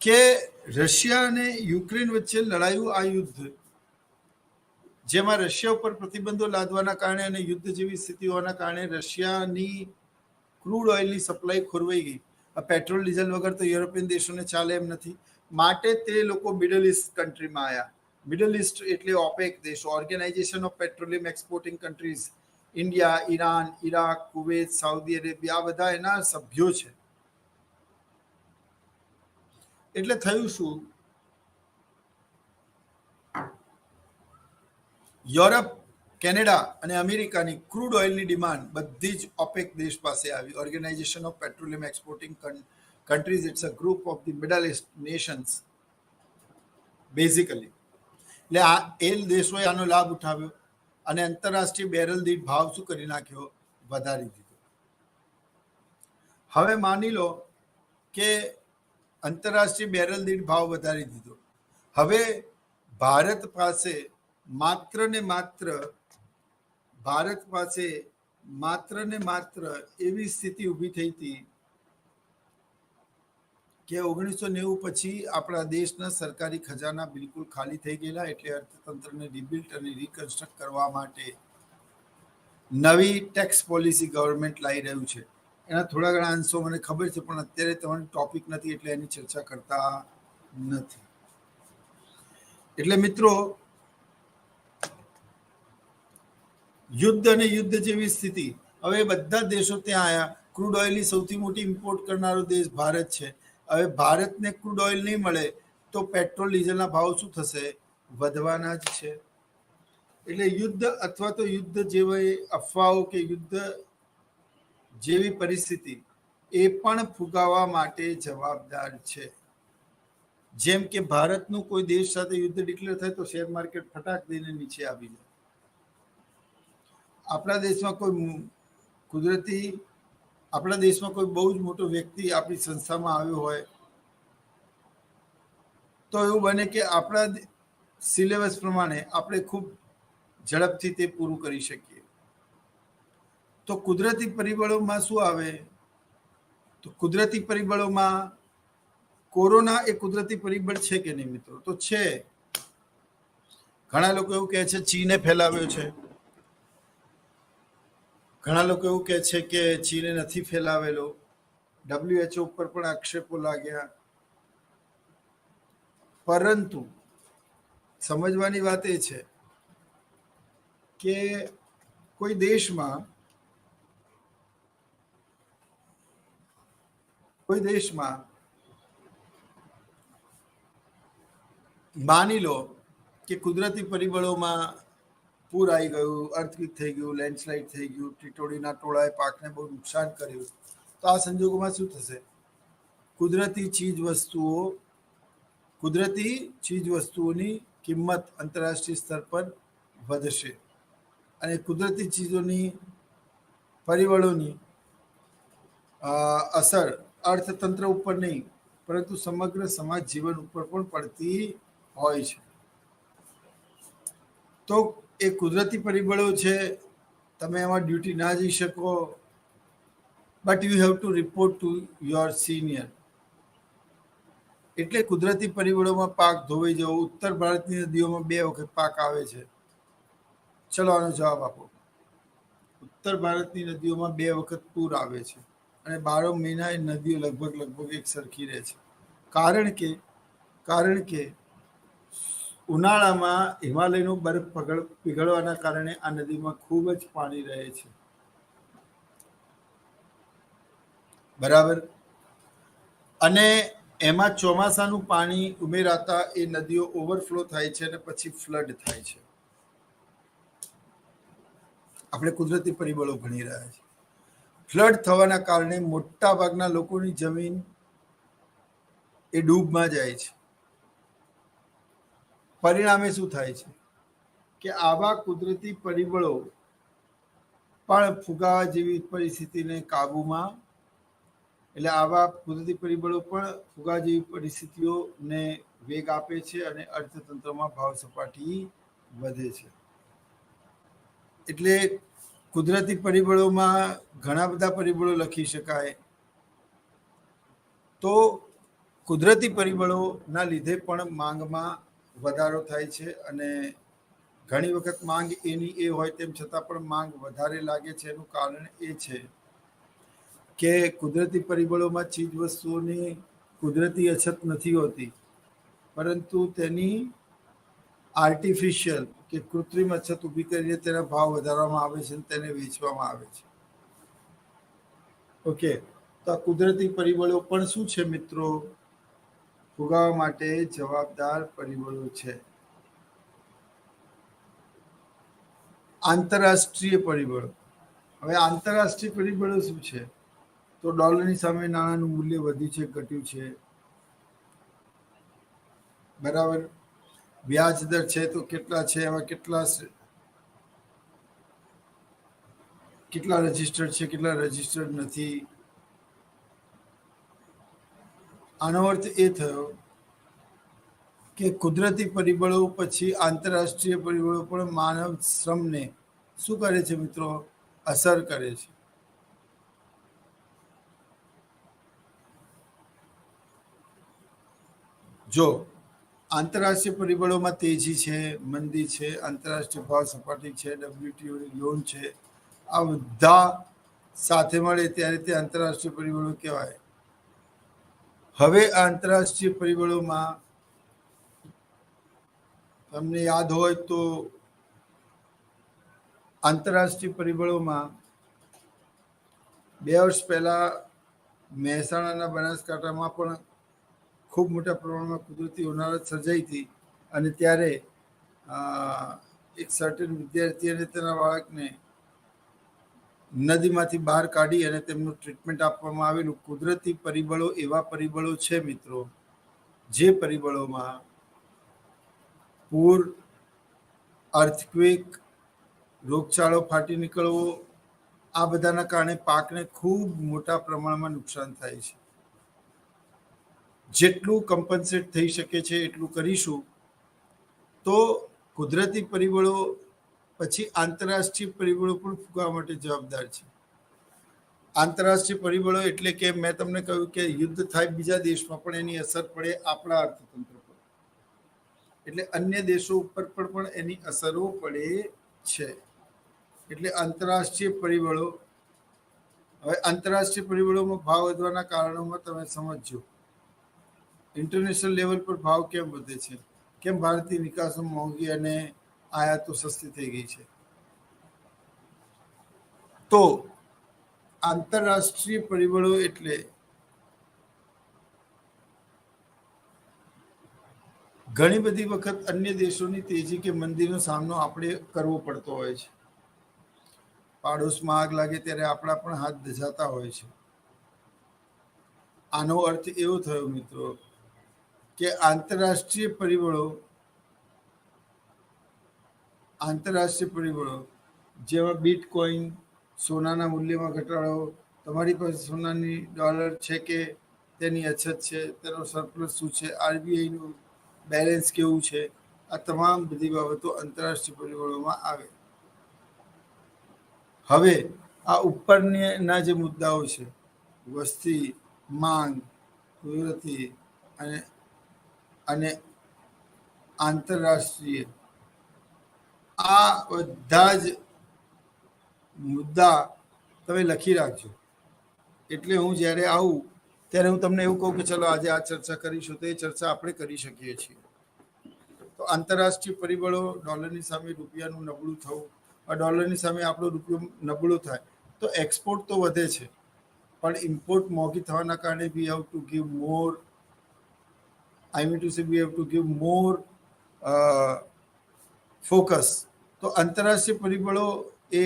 કે રશિયા અને યુક્રેન વચ્ચે લડાયું આ યુદ્ધ, જેમાં રશિયા ઉપર પ્રતિબંધો લાદવાના કારણે અને યુદ્ધ જેવી સ્થિતિ હોવાના કારણે રશિયાની ક્રૂડ ઓઇલની સપ્લાય ખોરવાઈ ગઈ. પેટ્રોલ ડીઝલ વગર તો યુરોપિયન દેશોને ચાલે એમ નથી, માટે તે લોકો મિડલ ઇસ્ટ કન્ટ્રીમાં આવ્યા. મિડલ ઇસ્ટ એટલે ઓપેક દેશ, organisation of petroleum exporting countries. India, Iran, Iraq, Kuwait, Saudi Arabia, આ બધા એના સભ્યો છે. એટલે થયું શું, યુરોપ, કેનેડા અને અમેરિકાની ક્રૂડ ઓઇલની ડિમાન્ડ બધી જ ઓપેક દેશ પાસે આવી. Organisation of petroleum exporting countries, it's a group of the middle east nations basically. એટલે આ એ દેશોએ આનો લાભ ઉઠાવ્યો અને આંતરરાષ્ટ્રીય બેરલ દીઠ ભાવ શું કરી નાખ્યો? વધારી દીધો. હવે માની લો કે આંતરરાષ્ટ્રીય બેરલ દીઠ ભાવ વધારી દીધો. હવે ભારત પાસે માત્ર ને માત્ર એવી સ્થિતિ ઊભી થઈ હતી કે 1990 પછી આપણા દેશના સરકારી ખજાના બિલકુલ ખાલી થઈ ગયેલા. એટલે અર્થતંત્રને રિબિલ્ટ અને રિકન્સ્ટ્રક્ટ કરવા માટે નવી ટેક્સ પોલિસી ગવર્મેન્ટ લાવી રહ્યું છે. એના થોડા ઘણા અંશો મને ખબર છે, પણ અત્યારે તમારો ટોપિક નથી એટલે એની ચર્ચા કરતા નથી. એટલે મિત્રો, યુદ્ધ અને યુદ્ધ જેવી સ્થિતિ. હવે બધા દેશો ત્યાં આવ્યા. ક્રૂડ ઓઇલની સૌથી મોટી ઇમ્પોર્ટ કરનારો દેશ ભારત છે. હવે ભારતને ક્રૂડ ઓઇલ નહીં મળે તો પેટ્રોલ ડીઝલના ભાવ શું થશે? વધવાના જ છે. એટલે યુદ્ધ અથવા તો યુદ્ધ જેવી અફવાઓ કે યુદ્ધ જેવી પરિસ્થિતિ એ પણ ફુગાવા માટે જવાબદાર છે. જેમ કે ભારતનું કોઈ દેશ સાથે યુદ્ધ ડિક્લેર થાય તો શેર માર્કેટ ફટાક દઈને નીચે આવી જાય. આપણા દેશમાં કોઈ બહુ જ મોટો વ્યક્તિ આપણી સંસ્થામાં આવ્યો હોય તો એવું બને કે આપણા સિલેબસ પ્રમાણે આપણે ખૂબ ઝડપથી તે પૂરું કરી શકીએ. તો કુદરતી પરિબળોમાં શું આવે? તો કુદરતી પરિબળોમાં કોરોના એ કુદરતી પરિબળ છે કે નહીં મિત્રો? તો છે. ઘણા લોકો એવું કહે છે ચીને ફેલાવ્યો છે. ઘણા લોકો એવું કહે છે કે ચીને નથી ફેલાવેલો. WHO ઉપર પણ આક્ષેપો લાગ્યા. પરંતુ સમજવાની વાત એ છે કે કોઈ દેશમાં માની લો કે કુદરતી પરિબળોમાં પૂર આવી ગયું, અર્થક્વેક થઈ ગયું, લેન્ડસ્લાઇડ થઈ ગયું, ટીટોડીના ટોળાએ પાકને બહુ નુકસાન કર્યું. તો આ સંજોગોમાં શું થશે? કુદરતી ચીજ વસ્તુઓની કિંમત આંતરરાષ્ટ્રીય સ્તર પર વધશે અને કુદરતી ચીજોની પરિબળોની અસર અર્થતંત્ર ઉપર નહીં પરંતુ સમગ્ર સમાજ જીવન ઉપર પણ પડતી હોય છે. તો એ કુદરતી પરિબળો છે, તમે એમાં ડ્યુટી ના જઈ શકો, but you have to report to your senior. એટલે કુદરતી પરિબળોમાં પાક ધોવાઈ જવો. ઉત્તર ભારતની નદીઓમાં 2 વખત પાક આવે છે. ચલો આનો જવાબ આપો. ઉત્તર ભારતની નદીઓમાં 2 વખત પૂર આવે છે અને 12 મહિના એ નદીઓ લગભગ એક સરખી રહે છે. કારણ કે ઉનાળામાં હિમાલયનો બરફ પીગળવાના કારણે આ નદીમાં ખૂબ જ પાણી રહે છે. બરાબર. અને એમાં ચોમાસાનું પાણી ઉમેરાતા એ નદીઓ ઓવરફ્લો થાય છે અને પછી ફ્લડ થાય છે. આપણે કુદરતી પરિબળો ભણી રહ્યા છીએ. ફ્લડ થવાના કારણે મોટા ભાગના લોકોની જમીન એ ડૂબમાં જાય છે. પરિણામે શું થાય છે કે આવા કુદરતી પરિબળો પણ ફુગાવા જેવી પરિસ્થિતિને કાબૂમાં આવા કુદરતી પરિબળો પણ ફુગા જેવી પરિસ્થિતિઓને વેગ આપે છે અને અર્થતંત્રમાં ભાવ સપાટી વધે છે. એટલે કુદરતી પરિબળોમાં ઘણા બધા પરિબળો લખી શકાય. તો કુદરતી પરિબળોના લીધે પણ માંગમાં વધારો થાય છે અને ઘણી વખત માંગ એની એ હોય તેમ છતાં પણ માંગ વધારે લાગે છે. એનું કારણ એ છે કે કુદરતી પરિબળોમાં ચીજ વસ્તુઓની કુદરતી અછત નથી હોતી, પરંતુ તેની આર્ટિફિશિયલ કે કૃત્રિમ અછત ઊભી કરીને તેના ભાવ વધારવામાં આવે છે અને તેને વેચવામાં આવે છે. ઓકે, તો આ કુદરતી પરિબળો પણ શું છે મિત્રો? ફુગાવા માટે જવાબદાર પરિબળો છે. આંતરરાષ્ટ્રીય પરિબળો. હવે આંતરરાષ્ટ્રીય પરિબળો શું છે? તો ડોલરની સામે નાણાંનું મૂલ્ય વધ્યું છે, ઘટ્યું છે. બરાબર. વ્યાજ દર છે તો કેટલા છે, એવા કેટલા રજિસ્ટર્ડ છે, કેટલા રજિસ્ટર્ડ નથી. આનો અર્થ એ થયો કે કુદરતી પરિબળો પછી આંતરરાષ્ટ્રીય પરિબળો પણ માનવ શ્રમને શું કરે છે મિત્રો? અસર કરે છે. જો આંતરરાષ્ટ્રીય પરિબળોમાં તેજી છે, મંદી છે, આંતરરાષ્ટ્રીય ભાવ સપાટી છે, WTOની લોન છે, આ બધા સાથે મળે ત્યારે તે આંતરરાષ્ટ્રીય પરિબળો કહેવાય. હવે આ આંતરરાષ્ટ્રીય પરિબળોમાં તમને યાદ હોય તો આંતરરાષ્ટ્રીય પરિબળોમાં 2 વર્ષ પહેલા મહેસાણાના બનાસકાંઠામાં પણ ખૂબ મોટા પ્રમાણમાં કુદરતી હોનારત સર્જાઈ હતી અને ત્યારે એક સર્ટેન વિદ્યાર્થી અને તેના બાળકને નદીમાંથી બહાર કાઢી અને તેમનું ટ્રીટમેન્ટ આપવામાં આવેલું. કુદરતી પરિબળો એવા પરિબળો છે મિત્રો જે પરિબળોમાં પૂર, અર્થક્વેક, રોગચાળો ફાટી નીકળવો, આ બધાના કારણે પાકને ખૂબ મોટા પ્રમાણમાં નુકસાન થાય છે. જેટલું કમ્પન્સેટ થઈ શકે છે એટલું કરીશું. તો કુદરતી પરિબળો પછી આંતરરાષ્ટ્રીય પરિબળો પણ ફૂગવા માટે જવાબદાર છે. આંતરરાષ્ટ્રીય પરિબળો એટલે કે મેં તમને કહ્યું કે યુદ્ધ થાય બીજા દેશમાં પણ એની અસર પડે આપણા અર્થતંત્ર પર, એટલે અન્ય દેશો ઉપર પણ એની અસરો પડે છે. એટલે આંતરરાષ્ટ્રીય પરિબળો. હવે આંતરરાષ્ટ્રીય પરિબળોમાં ભાવ વધવાના કારણોમાં તમે સમજો. ઇન્ટરનેશનલ લેવલ પર ભાવ કેમ વધે છે? કેમ ભારતની નિકાસો મોંઘી અને આયાતો સસ્તી થઈ ગઈ છે? તો આંતરરાષ્ટ્રીય પરિબળો એટલે ઘણી બધી વખત અન્ય દેશોની તેજી કે મંદીનો સામનો આપણે કરવો પડતો હોય છે. પાડોશમાં આગ લાગે ત્યારે આપણા પણ હાથ ધજાતા હોય છે. આનો અર્થ એવો થયો મિત્રો કે આંતરરાષ્ટ્રીય પરિબળો જેવા બિટકોઇન, સોનાના મૂલ્યમાં ઘટાડો, તમારી પાસે સોનાની ડોલર છે કે તેની અછત છે, તેનો સરપ્લસ શું છે, RBIનું બેલેન્સ કેવું છે, આ તમામ બધી બાબતો આંતરરાષ્ટ્રીય પરિબળોમાં આવે. હવે આ ઉપરના જે મુદ્દાઓ છે, વસ્તી, માંગ, કુદરતી અને આંતરરાષ્ટ્રીય, આ બધા જ મુદ્દા તમે લખી રાખજો. એટલે હું જ્યારે આવું ત્યારે હું તમને એવું કહું કે ચલો આજે આ ચર્ચા કરીશું, તો એ ચર્ચા આપણે કરી શકીએ છીએ. તો આંતરરાષ્ટ્રીય પરિબળો, ડોલરની સામે રૂપિયાનું નબળું થવું. ડોલરની સામે આપણો રૂપિયો નબળો થાય તો એક્સપોર્ટ તો વધે છે, પણ ઇમ્પોર્ટ મોંઘી થવાના કારણે વી have to give more, I mean to say V have to give more focus. તો આંતરરાષ્ટ્રીય પરિબળો એ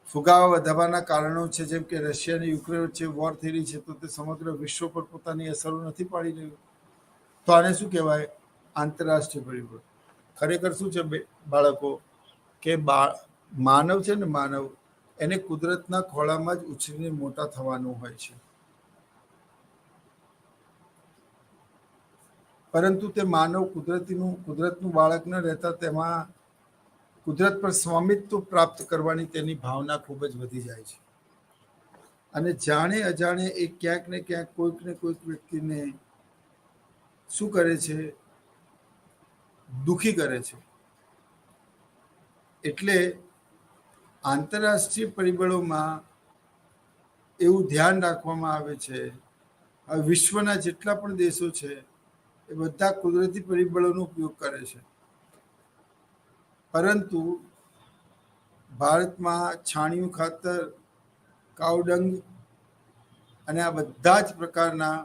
ફુગાવા વધવાના કારણો છે. જેમ કે રશિયા અને યુક્રેન વચ્ચે વોર થઈ રહી છે, તો તે સમગ્ર વિશ્વ પર પોતાની અસરો નથી પાડી રહ્યું. તો આને શું કહેવાય? આંતરરાષ્ટ્રીય પરિબળ. ખરેખર શું છે બાળકો કે માનવ છે ને, માનવ એને કુદરતના ખોળામાં જ ઉછરીને મોટા થવાનું હોય છે. પરંતુ તે માનવ કુદરતનું બાળક ન રહેતા તેમાં કુદરત પર સ્વામિત્વ પ્રાપ્ત કરવાની તેની ભાવના ખૂબ જ વધી જાય છે. અને જાણે અજાણે એ ક્યાંક ને ક્યાંક કોઈક ને કોઈક વ્યક્તિને શું કરે છે? દુઃખી કરે છે. એટલે આંતરરાષ્ટ્રીય પરિબળોમાં એવું ધ્યાન રાખવામાં આવે છે. વિશ્વના જેટલા પણ દેશો છે એ બધા કુદરતી પરિબળોનો ઉપયોગ કરે છે. પરંતુ ભારતમાં છાણિયું ખાતર, કાવડંગ અને આ બધા જ પ્રકારના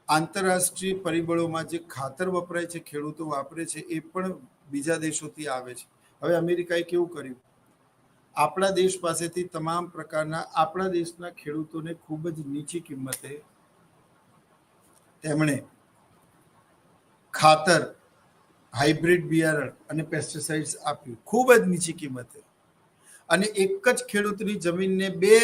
આંતરરાષ્ટ્રીય પરિબળોમાં જે ખાતર વપરાય છે, ખેડૂતો વાપરે છે, એ પણ બીજા દેશોથી આવે છે. હવે અમેરિકાએ કેવું કર્યું? આપણા દેશ પાસેથી તમામ પ્રકારના આપણા દેશના ખેડૂતોને ખૂબ જ નીચી કિંમતે તેમણે ખાતર, હાઇબ્રિડ બિયારણ અને પેસ્ટિસાઇડ્સ આપ્યું ખૂબ જ નીચી કિંમતે. અને એક જ ખેડૂતની જમીનને 2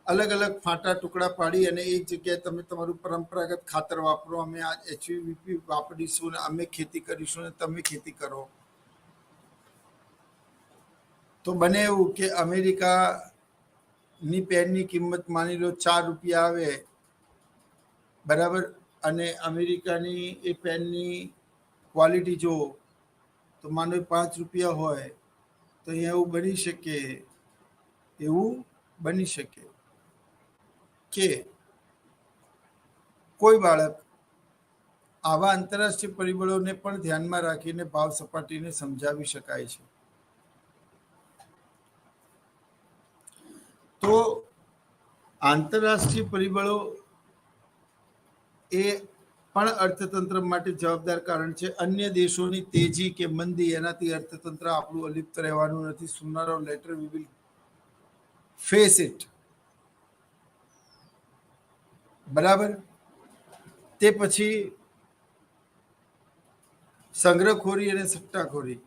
અલગ અલગ ફાટા ટુકડા પાડી અને એક જગ્યાએ તમે તમારું પરંપરાગત ખાતર વાપરો, અમે આ HVP વાપરીશું ને અમે ખેતી કરીશું ને તમે ખેતી કરો. તો બને એવું કે અમેરિકાની પેનની કિંમત માની લો 4 રૂપિયા આવે, બરાબર, અને અમેરિકાની એ પેનની ક્વોલિટી જુઓ તો માનો 5 રૂપિયા હોય, તો અહીંયા એવું બની શકે કે કોઈ બાળક આવા આંતરરાષ્ટ્રીય પરિબળોને પણ ધ્યાનમાં રાખીને ભાવ સપાટીને સમજાવી શકાય છે. તો આંતરરાષ્ટ્રીય પરિબળો એ પણ અર્થતંત્ર માટે જવાબદાર કારણ છે. અન્ય દેશોની તેજી કે મંદી એનાથી અર્થતંત્ર આપણું અલિપ્ત રહેવાનું નથી. sooner or later we will face it. બરાબર. તે પછી સંગ્રહખોરી અને સટ્ટાખોરી,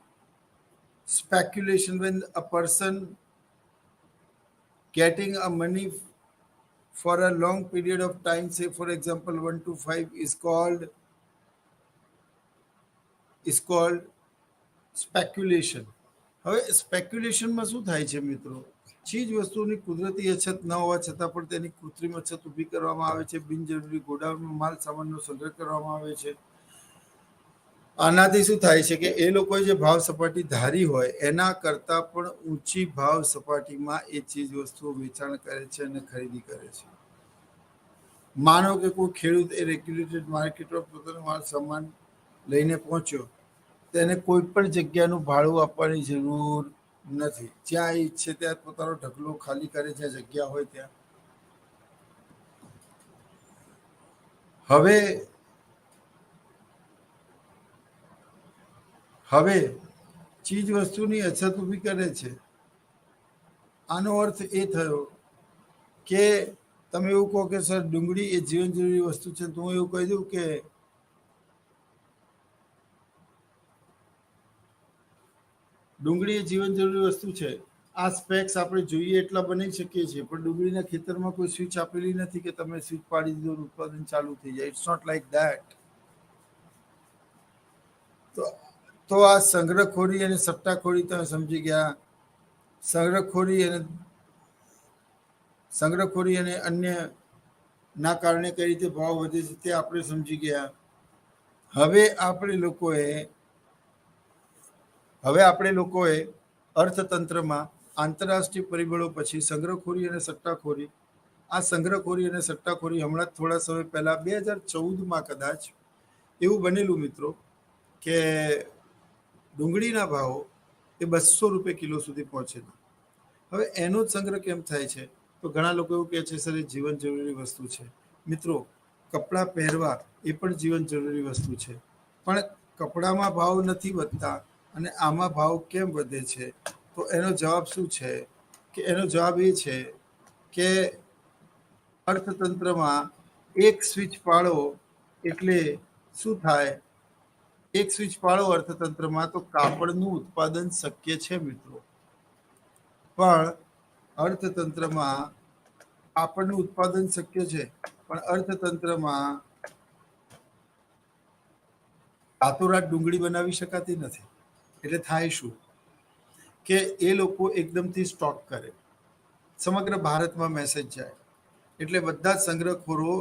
speculation, when a person getting a money for a long period of time, say for example 1 to 5, is called speculation. હવે સ્પેક્યુલેશનમાં શું થાય છે મિત્રો? ચીજ વસ્તુની કુદરતી અછત ન હોવા છતાં પણ તેની કૃત્રિમ અછત ઊભી કરવામાં આવે છે. બિનજરૂરી ગોડાઉનમાં માલ સામાનનો સંગ્રહ કરવામાં આવે છે. આનાથી શું થાય છે કે એ લોકોએ જે ભાવ સપાટી ધારી હોય એના કરતાં પણ ઊંચી ભાવ સપાટીમાં એ ચીજ વસ્તુઓ વેચાણ કરે છે અને ખરીદી કરે છે. માનો કે કોઈ ખેડૂત એ રેગ્યુલેટેડ માર્કેટમાં પોતાનો માલ સામાન લઈને પહોંચ્યો, તેને કોઈ પણ જગ્યાનું ભાડું આપવાની જરૂર નથી. જ્યાં ઈચ્છે ત્યાં પોતાનો ઢગલો ખાલી કરે, જ્યાં જગ્યા હોય ત્યાં. હવે ચીજ વસ્તુની અછત ઊભી કરે છે. આનો અર્થ એ થયો કે તમે એવું કહો કે સર ડુંગળી એ જીવન જરૂરી વસ્તુ છે, તો હું એવું કહી દઉં કે ડુંગળી એ જીવન જરૂરી વસ્તુ છે. આ સ્પેક્સ આપણે જોઈએ એટલા બનાવી શકીએ છીએ, પણ ડુંગળીના ખેતરમાં કોઈ સ્વિચ આપેલી નથી કે તમે સ્વિચ પાડી દીધો ઉત્પાદન ચાલુ થઈ જાય. It's not like that. તો આ સંગ્રહખોરી અને સટ્ટાખોરી તમે સમજી ગયા. સંગ્રહખોરી અને અન્ય ના કારણે કઈ રીતે ભાવ વધે છે તે આપણે સમજી ગયા. હવે આપણે લોકોએ અર્થતંત્રમાં આંતરરાષ્ટ્રીય પરિબળો પછી સંગ્રહખોરી અને સટ્ટાખોરી, આ સંગ્રહખોરી અને સટ્ટાખોરી હમણાં થોડા સમય પહેલા 2014માં કદાચ એવું બનેલું મિત્રો કે ડુંગળીના ભાવો એ 200 રૂપિયા કિલો સુધી પહોંચેલા. હવે એનો જ સંગ્રહ કેમ થાય છે? તો ઘણા લોકો એવું કહે છે સર એ જીવન જરૂરી વસ્તુ છે. મિત્રો, કપડાં પહેરવા એ પણ જીવન જરૂરી વસ્તુ છે, પણ કપડામાં ભાવ નથી વધતા અને આમાં ભાવ કેમ વધે છે? તો એનો જવાબ શું છે કે એનો જવાબ એ છે કે અર્થતંત્રમાં એક સ્વિચ પાડો એટલે શું થાય? એક સ્વિચ પાડો અર્થતંત્રમાં તો કાપડનું ઉત્પાદન શક્ય છે મિત્રો. પણ અર્થતંત્રમાં કાપડનું ઉત્પાદન શક્ય છે, પણ અર્થતંત્રમાં રાતોરાત ડુંગળી બનાવી શકાતી નથી. એટલે થાય શું કે એ લોકો એકદમથી સ્ટોક કરે, સમગ્ર ભારતમાં મેસેજ જાય, એટલે બધા જ સંગ્રહખોરો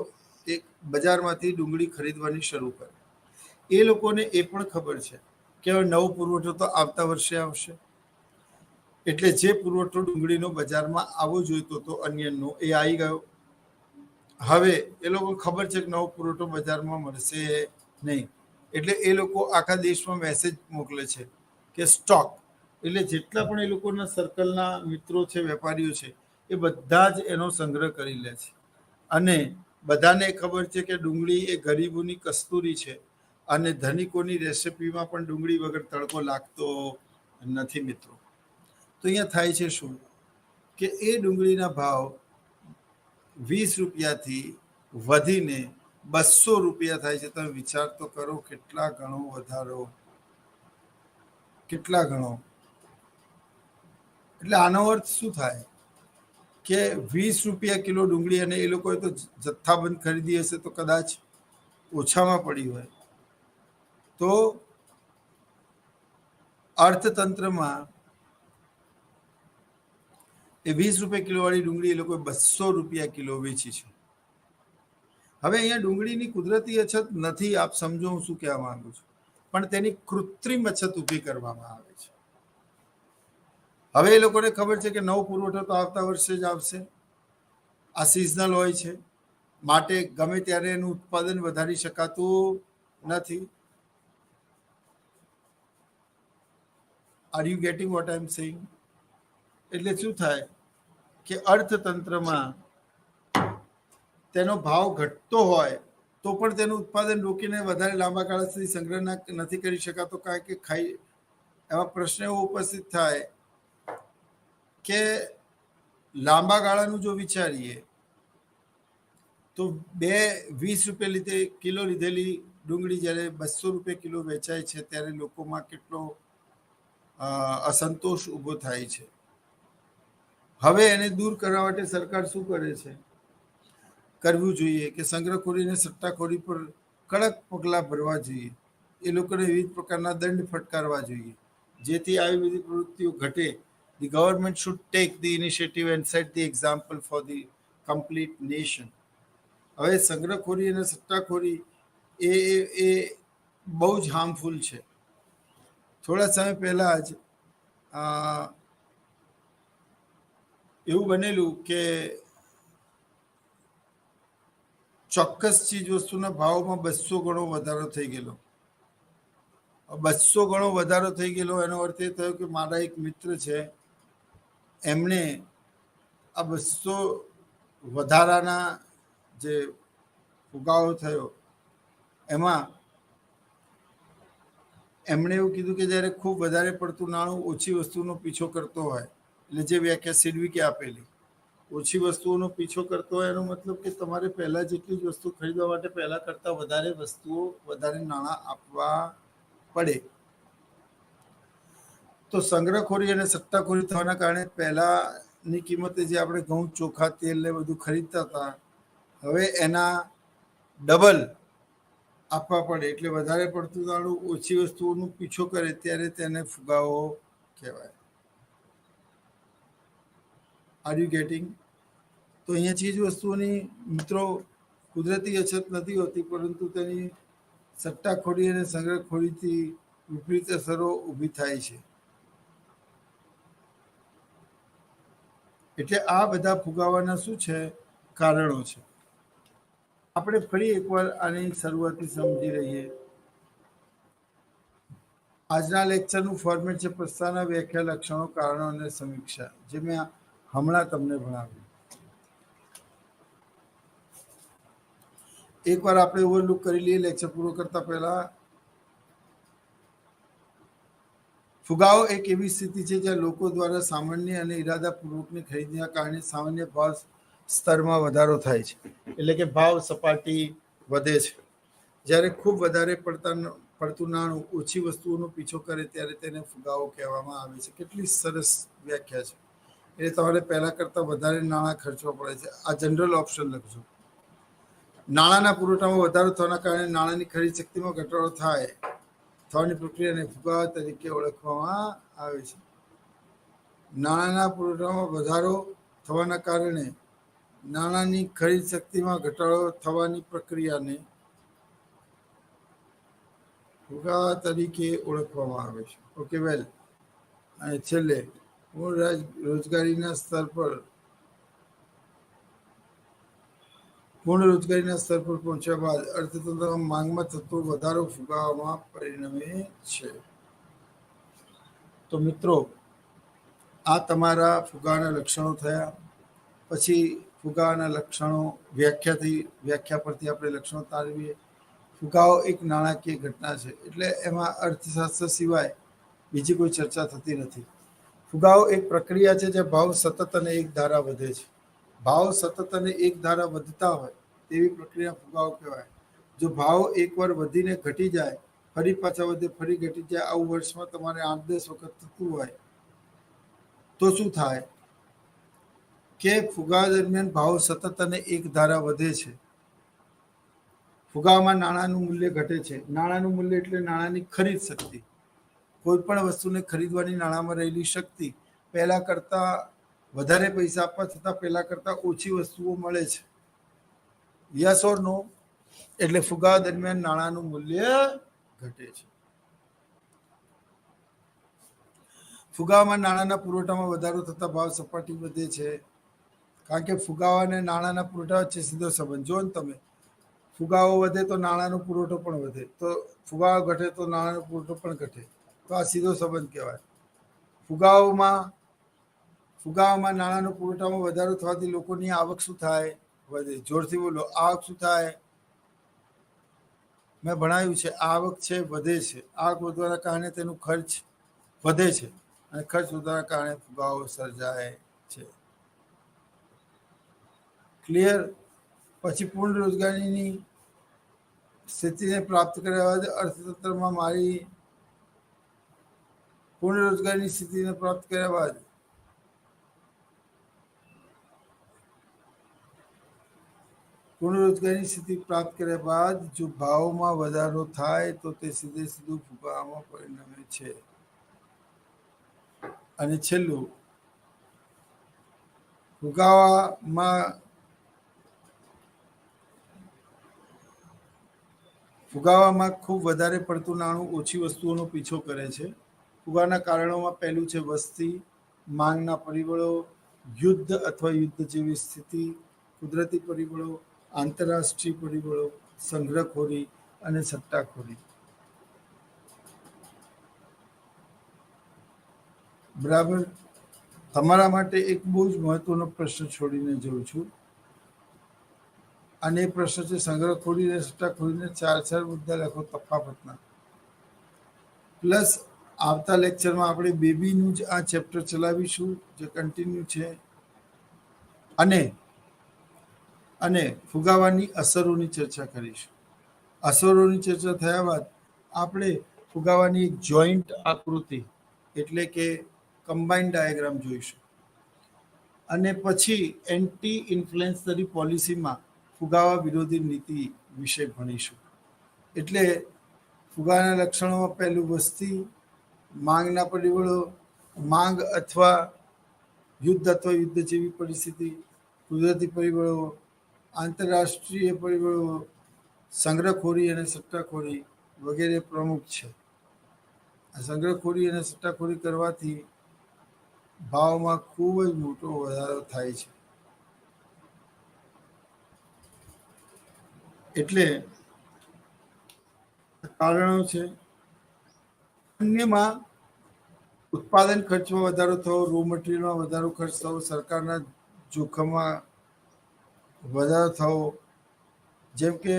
એક બજારમાંથી ડુંગળી ખરીદવાની શરૂ કરે. એ લોકોને એ પણ ખબર છે કે હવે નવો પુરવઠો તો આવતા વર્ષે આવશે, એટલે જે પુરવઠો ડુંગળીનો બજારમાં આવવો જોઈતો હતો અન્યનો, એ આવી ગયો. હવે એ લોકો ખબર છે કે નવો પુરવઠો બજારમાં મળશે નહીં, એટલે એ લોકો આખા દેશમાં મેસેજ મોકલે છે કે સ્ટોક. એટલે જેટલા પણ એ લોકોના સર્કલના મિત્રો છે, વેપારીઓ છે, એ બધા જ એનો સંગ્રહ કરી લે છે. અને બધાને ખબર છે કે ડુંગળી એ ગરીબોની કસ્તુરી છે અને ધનિકોની રેસિપીમાં પણ ડુંગળી વગર તડકો લાગતો નથી મિત્રો. તો અહીંયા થાય છે શું કે એ ડુંગળીના ભાવ 20 રૂપિયાથી વધીને 200 રૂપિયા થાય છે. તમે વિચાર તો કરો કેટલા ગણો વધારો, કેટલા ગણો. એટલે આનો અર્થ શું થાય કે 20 રૂપિયા કિલો ડુંગળી, અને એ લોકોએ તો જથ્થાબંધ ખરીદી હશે તો કદાચ ઓછામાં પડી હોય, તો અર્થતંત્રમાં એ 20 રૂપિયા કિલોવાળી ડુંગળી એ લોકોએ 200 રૂપિયા કિલો વેચી છે. હવે અહીંયા ડુંગળીની કુદરતી અછત નથી, આપ સમજો હું શું કહેવા માંગુ છું, પણ તેની કૃત્રિમ અછત ઊભી કરવામાં આવે છે. હવે એ લોકોને ખબર છે કે નવો પુરવઠો તો આવતા વર્ષે જ આવશે, આ સિઝનલ હોય છે, માટે ગમે ત્યારે એનું ઉત્પાદન વધારી શકાતું નથી. Are you getting what I am saying? એટલે શું થાય કે અર્થતંત્રમાં તેનો ભાવ ઘટતો હોય તો પણ તેનું ઉત્પાદન રોકીને વધારે લાંબા ગાળા સુધી સંગ્રહ નથી કરી શકાતો, કારણ કે એવા પ્રશ્ન એવો ઉપસ્થિત થાય કે લાંબા ગાળાનું જો વિચારીએ તો 20 રૂપિયા કિલો લીધેલી ડુંગળી જ્યારે 200 રૂપિયા કિલો વેચાય છે ત્યારે લોકોમાં કેટલો અસંતોષ ઊભો થાય છે. હવે એને દૂર કરવા માટે સરકાર શું કરે છે? કરવું જોઈએ કે સંગ્રહખોરી અને સટ્ટાખોરી પર કડક પગલાં ભરવા જોઈએ, એ લોકોને વિવિધ પ્રકારના દંડ ફટકારવા જોઈએ, જેથી આવી બધી પ્રવૃત્તિઓ ઘટે. The government should take the initiative and set the example for the complete nation. હવે સંગ્રહખોરી અને સટ્ટાખોરી એ એ બહુ જ હાર્મફુલ છે. થોડા સમય પહેલાં જ એવું બનેલું કે ચોક્કસ ચીજ વસ્તુના ભાવમાં 200 ગણો વધારો થઈ ગયેલો. 200 ગણો વધારો થઈ ગયેલો એનો અર્થ એ થયો કે મારા એક મિત્ર છે, એમણે આ 200 વધારાના જે ફુગાવો થયો એમાં એમણે એવું કીધું કે જ્યારે ખૂબ વધારે પડતું નાણું ઓછી વસ્તુનો પીછો કરતો હોય, એટલે જે વ્યાખ્યા સિડવીકે આપેલી, ઓછી વસ્તુઓનો પીછો કરતો હોય એનો મતલબ કે તમારે પહેલાં જેટલી જ વસ્તુ ખરીદવા માટે પહેલાં કરતાં વધારે વસ્તુઓ, વધારે નાણાં આપવા પડે. તો સંગ્રહખોરી અને સટ્ટાખોરી થવાના કારણે પહેલાંની કિંમતે જે આપણે ઘઉં, ચોખા, તેલ ને બધું ખરીદતા હતા, હવે એના ડબલ આપવા પડે. એટલે વધારે પડતું નાણું ઓછી વસ્તુઓનો પીછો કરે ત્યારે તેને ફુગાવો કહેવાય. Are you getting? તો અહીંયા ચીજ વસ્તુઓની મિત્રો કુદરતી અછત નથી હોતી, પરંતુ તેની સટ્ટાખોરી અને સંગ્રહખોરીથી વિપરીત અસરો ઊભી થાય છે. એટલે આ બધા ફુગાવાના શું છે? કારણો છે. આપણે ફરી એકવાર આની શરૂઆતથી સમજી રહીએ. આજના લેક્ચરનું ફોર્મેટ છે પ્રસ્તાવના, વ્યાખ્યા, લક્ષણો, કારણો અને સમીક્ષા, જે મેં હમણાં તમને ભણાવ્યું. એકવાર આપણે ઓવરલુક કરી લઈએ લેક્ચર પૂરો કરતા પહેલા. ફુગાવો એક એવી સ્થિતિ છે જ્યાં લોકો દ્વારા સામાન્ય અને ઇરાદાપૂર્વકની ખરીદીના કારણે સામાન્ય ભાવ સ્તરમાં વધારો થાય છે. એટલે કે ભાવ સપાટી વધે છે. જ્યારે ખૂબ વધારે પડતું નાણું ઓછી વસ્તુઓનો પીછો કરે ત્યારે તેને ફુગાવો કહેવામાં આવે છે. કેટલી સરસ વ્યાખ્યા છે! એટલે તમારે પહેલાં કરતાં વધારે નાણાં ખર્ચવા પડે છે. આ જનરલ ઓપ્શન લખજો. નાણાંના પુરવઠામાં વધારો થવાના કારણે નાણાંની ખરીદ શક્તિમાં ઘટાડો થવાની પ્રક્રિયાને ફુગાવા તરીકે ઓળખવામાં આવે છે. નાણાંના પુરવઠામાં વધારો થવાના કારણે નાણાંની ખરીદ શક્તિમાં ઘટાડો થવાની પ્રક્રિયાને ફુગાવા તરીકે ઓળખવામાં આવે છે. ઓકે, વેલ. અને છેલ્લે રોજગારીના સ્તર પર પૂર્ણ રોજગારીના સ્તર પર પહોંચ્યા બાદ અર્થતંત્રમાં માંગમાં થતો વધારો ફુગાવામાં પરિણમે છે. તો મિત્રો, આ તમારા ફુગાવાના લક્ષણો થયા. પછી ફુગાવાના લક્ષણો વ્યાખ્યા પરથી આપણે લક્ષણો તારવીએ. ફુગાવો એક નાણાકીય ઘટના છે, એટલે એમાં અર્થશાસ્ત્ર સિવાય બીજી કોઈ ચર્ચા થતી નથી. ફુગાવો એક પ્રક્રિયા છે જ્યાં ભાવ સતત અને એક ધારા વધે છે. ભાવ સતત અને એક ધારા વધતા હોય તેવી પ્રક્રિયા ફુગાવો કહેવાય. જો ભાવ એકવાર વધીને ઘટી જાય, ફરી પાછા વધે, ફરી ઘટી જાય, આવું વર્ષમાં તમારે 8-10 વખત થતું હોય તો શું થાય? કે ફુગાવા દરમિયાન ભાવ સતત અને એક ધારા વધે છે. ફુગાવામાં નાણાંનું મૂલ્ય ઘટે છે. નાણાંનું મૂલ્ય એટલે નાણાંની ખરીદ શક્તિ. કોઈ પણ વસ્તુને ખરીદવાની નાણાંમાં રહેલી શક્તિ પહેલા કરતા વધારે પૈસા આપવા છતાં પહેલા કરતા ઓછી વસ્તુઓ મળે છે. યસ ઓર નો? એટલે ફુગાવા દરમિયાન નાણાંનું મૂલ્ય ઘટે છે. ફુગાવામાં નાણાંના પુરવઠામાં વધારો થતા ભાવ સપાટી વધે છે. કારણ કે ફુગાવા અને નાણાંના પુરવઠા વચ્ચે સીધો સંબંધ. જો ને તમે ફુગાવો વધે તો નાણાંનો પુરવઠો પણ વધે, તો ફુગાવો ઘટે તો નાણાંનો પુરવઠો પણ ઘટે. તો આ સીધો સંબંધ કહેવાય. ફુગાવામાં નાણાંનો પુરવઠામાં વધારો થવાથી લોકોની આવક શું થાય? વધે. જોરથી બોલો, આવક શું થાય? મેં ભણાવ્યું છે, આવક છે વધે છે. આવક વધવાના કારણે તેનું ખર્ચ વધે છે અને ખર્ચ વધવાના કારણે ફુગાવો સર્જાય છે. ક્લિયર? પછી પૂર્ણ રોજગારીની સ્થિતિને પ્રાપ્ત કર્યા બાદ અર્થતંત્રમાં પૂર્ણ રોજગારીની સ્થિતિને પ્રાપ્ત કર્યા બાદ જો ભાવમાં વધારો થાય તો તે સીધું ફુગાવામાં પરિણમે છે. અને છેલ્લું, ફુગાવામાં ખૂબ વધારે પડતું નાણું ઓછી વસ્તુઓનો પીછો કરે છે. ફુગાવાના કારણોમાં પહેલું છે વસ્તી, માંગના પરિબળો, યુદ્ધ અથવા યુદ્ધ જેવી સ્થિતિ, કુદરતી પરિબળો, આંતરરાષ્ટ્રીય પરિબળો, સંગ્રહખોરી અને સટ્ટાખોરી. બરાબર? તમારા માટે એક બહુ જ મહત્વનો પ્રશ્ન છોડીને જઉં છું. અને એ પ્રશ્ન છે સંગ્રહખોરી અને સટ્ટાખોરીને 4 મુદ્દા લખો તફાવતના. પ્લસ આવતા લેક્ચરમાં આપણે બેબીનું જ આ ચેપ્ટર ચલાવીશું, જે કન્ટિન્યુ છે. અને ફુગાવાની અસરોની ચર્ચા કરીશું. અસરોની ચર્ચા થયા બાદ આપણે ફુગાવાની એક જોઈન્ટ આકૃતિ એટલે કે કમ્બાઇન્ડ ડાયાગ્રામ જોઈશું. અને પછી એન્ટી ઇન્ફ્લુએન્સરી પોલિસીમાં ફુગાવા વિરોધી નીતિ વિશે ભણીશું. એટલે ફુગાવાના લક્ષણોમાં પહેલું વસ્તી, માંગના પરિબળો, માંગ અથવા યુદ્ધ જેવી પરિસ્થિતિ, કુદરતી પરિબળો, આંતરરાષ્ટ્રીય પરિબળો, સંગ્રહખોરી અને સટ્ટાખોરી વગેરે પ્રમુખ છે. આ સંગ્રહખોરી અને સટ્ટાખોરી કરવાથી ભાવમાં ખૂબ જ મોટો વધારો થાય છે. એટલે કારણો છે. અન્યમાં ઉત્પાદન ખર્ચમાં વધારો થવો, રો મટીરિયલમાં વધારો ખર્ચ થવો, સરકારના જોખમમાં વધારો થવો, જેમ કે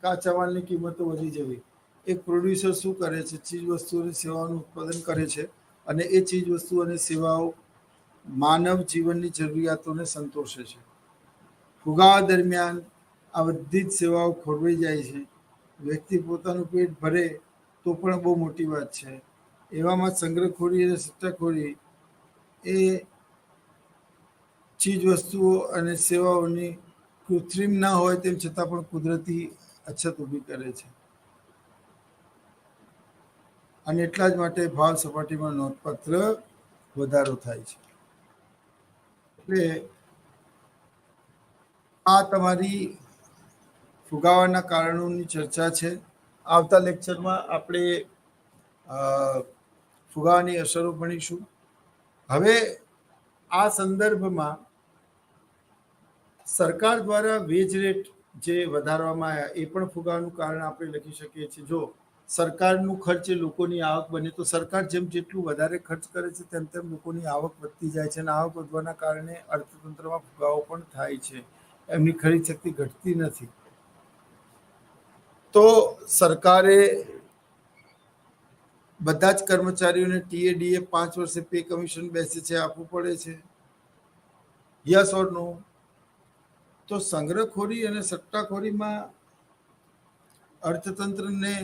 કાચા માલની કિંમતો વધી જવી. એક પ્રોડ્યુસર શું કરે છે? ચીજ વસ્તુ અને સેવાઓનું ઉત્પાદન કરે છે અને એ ચીજ વસ્તુ અને સેવાઓ માનવ જીવનની જરૂરિયાતોને સંતોષે છે. ફુગાવા દરમિયાન આ બધી જ સેવાઓ ખોરવાઈ જાય છે. વ્યક્તિ પોતાનું પેટ ભરે તો પણ બહુ મોટી વાત છે. એવામાં સંગ્રહખોરી અને સટ્ટાખોરી એ ચીજ વસ્તુઓ અને સેવાઓની કૃત્રિમ ના હોય તેમ છતાં પણ કુદરતી અછત ઊભી કરે છે. અને એટલા જ માટે ભાવ સપાટીમાં નોંધપાત્ર વધારો થાય છે. એટલે આ તમારી ફુગાવાના કારણોની ચર્ચા છે. આવતા લેક્ચરમાં આપણે ફુગાવાની અસરો ભણીશું. હવે આ સંદર્ભમાં સરકાર દ્વારા વેજ રેટ જે વધારવામાં આવ્યા એ પણ ફુગાવાનું કારણ આપણે લખી શકીએ છીએ. જો સરકારનું ખર્ચ એ લોકોની આવક બને તો સરકાર જેટલું વધારે ખર્ચ કરે છે તેમ લોકોની આવક વધતી જાય છે અને આવક વધવાના કારણે અર્થતંત્રમાં ફુગાવો પણ થાય છે. એમની ખરીદ શક્તિ ઘટતી નથી. તો સરકારે બધા જ કર્મચારીઓને ટીએડીએ 5 વર્ષે પે કમિશન બેસે છે આપવું પડે છે. યસ ઓર નો? તો સંગ્રહખોરી અને સટ્ટાખોરીમાં અર્થતંત્રને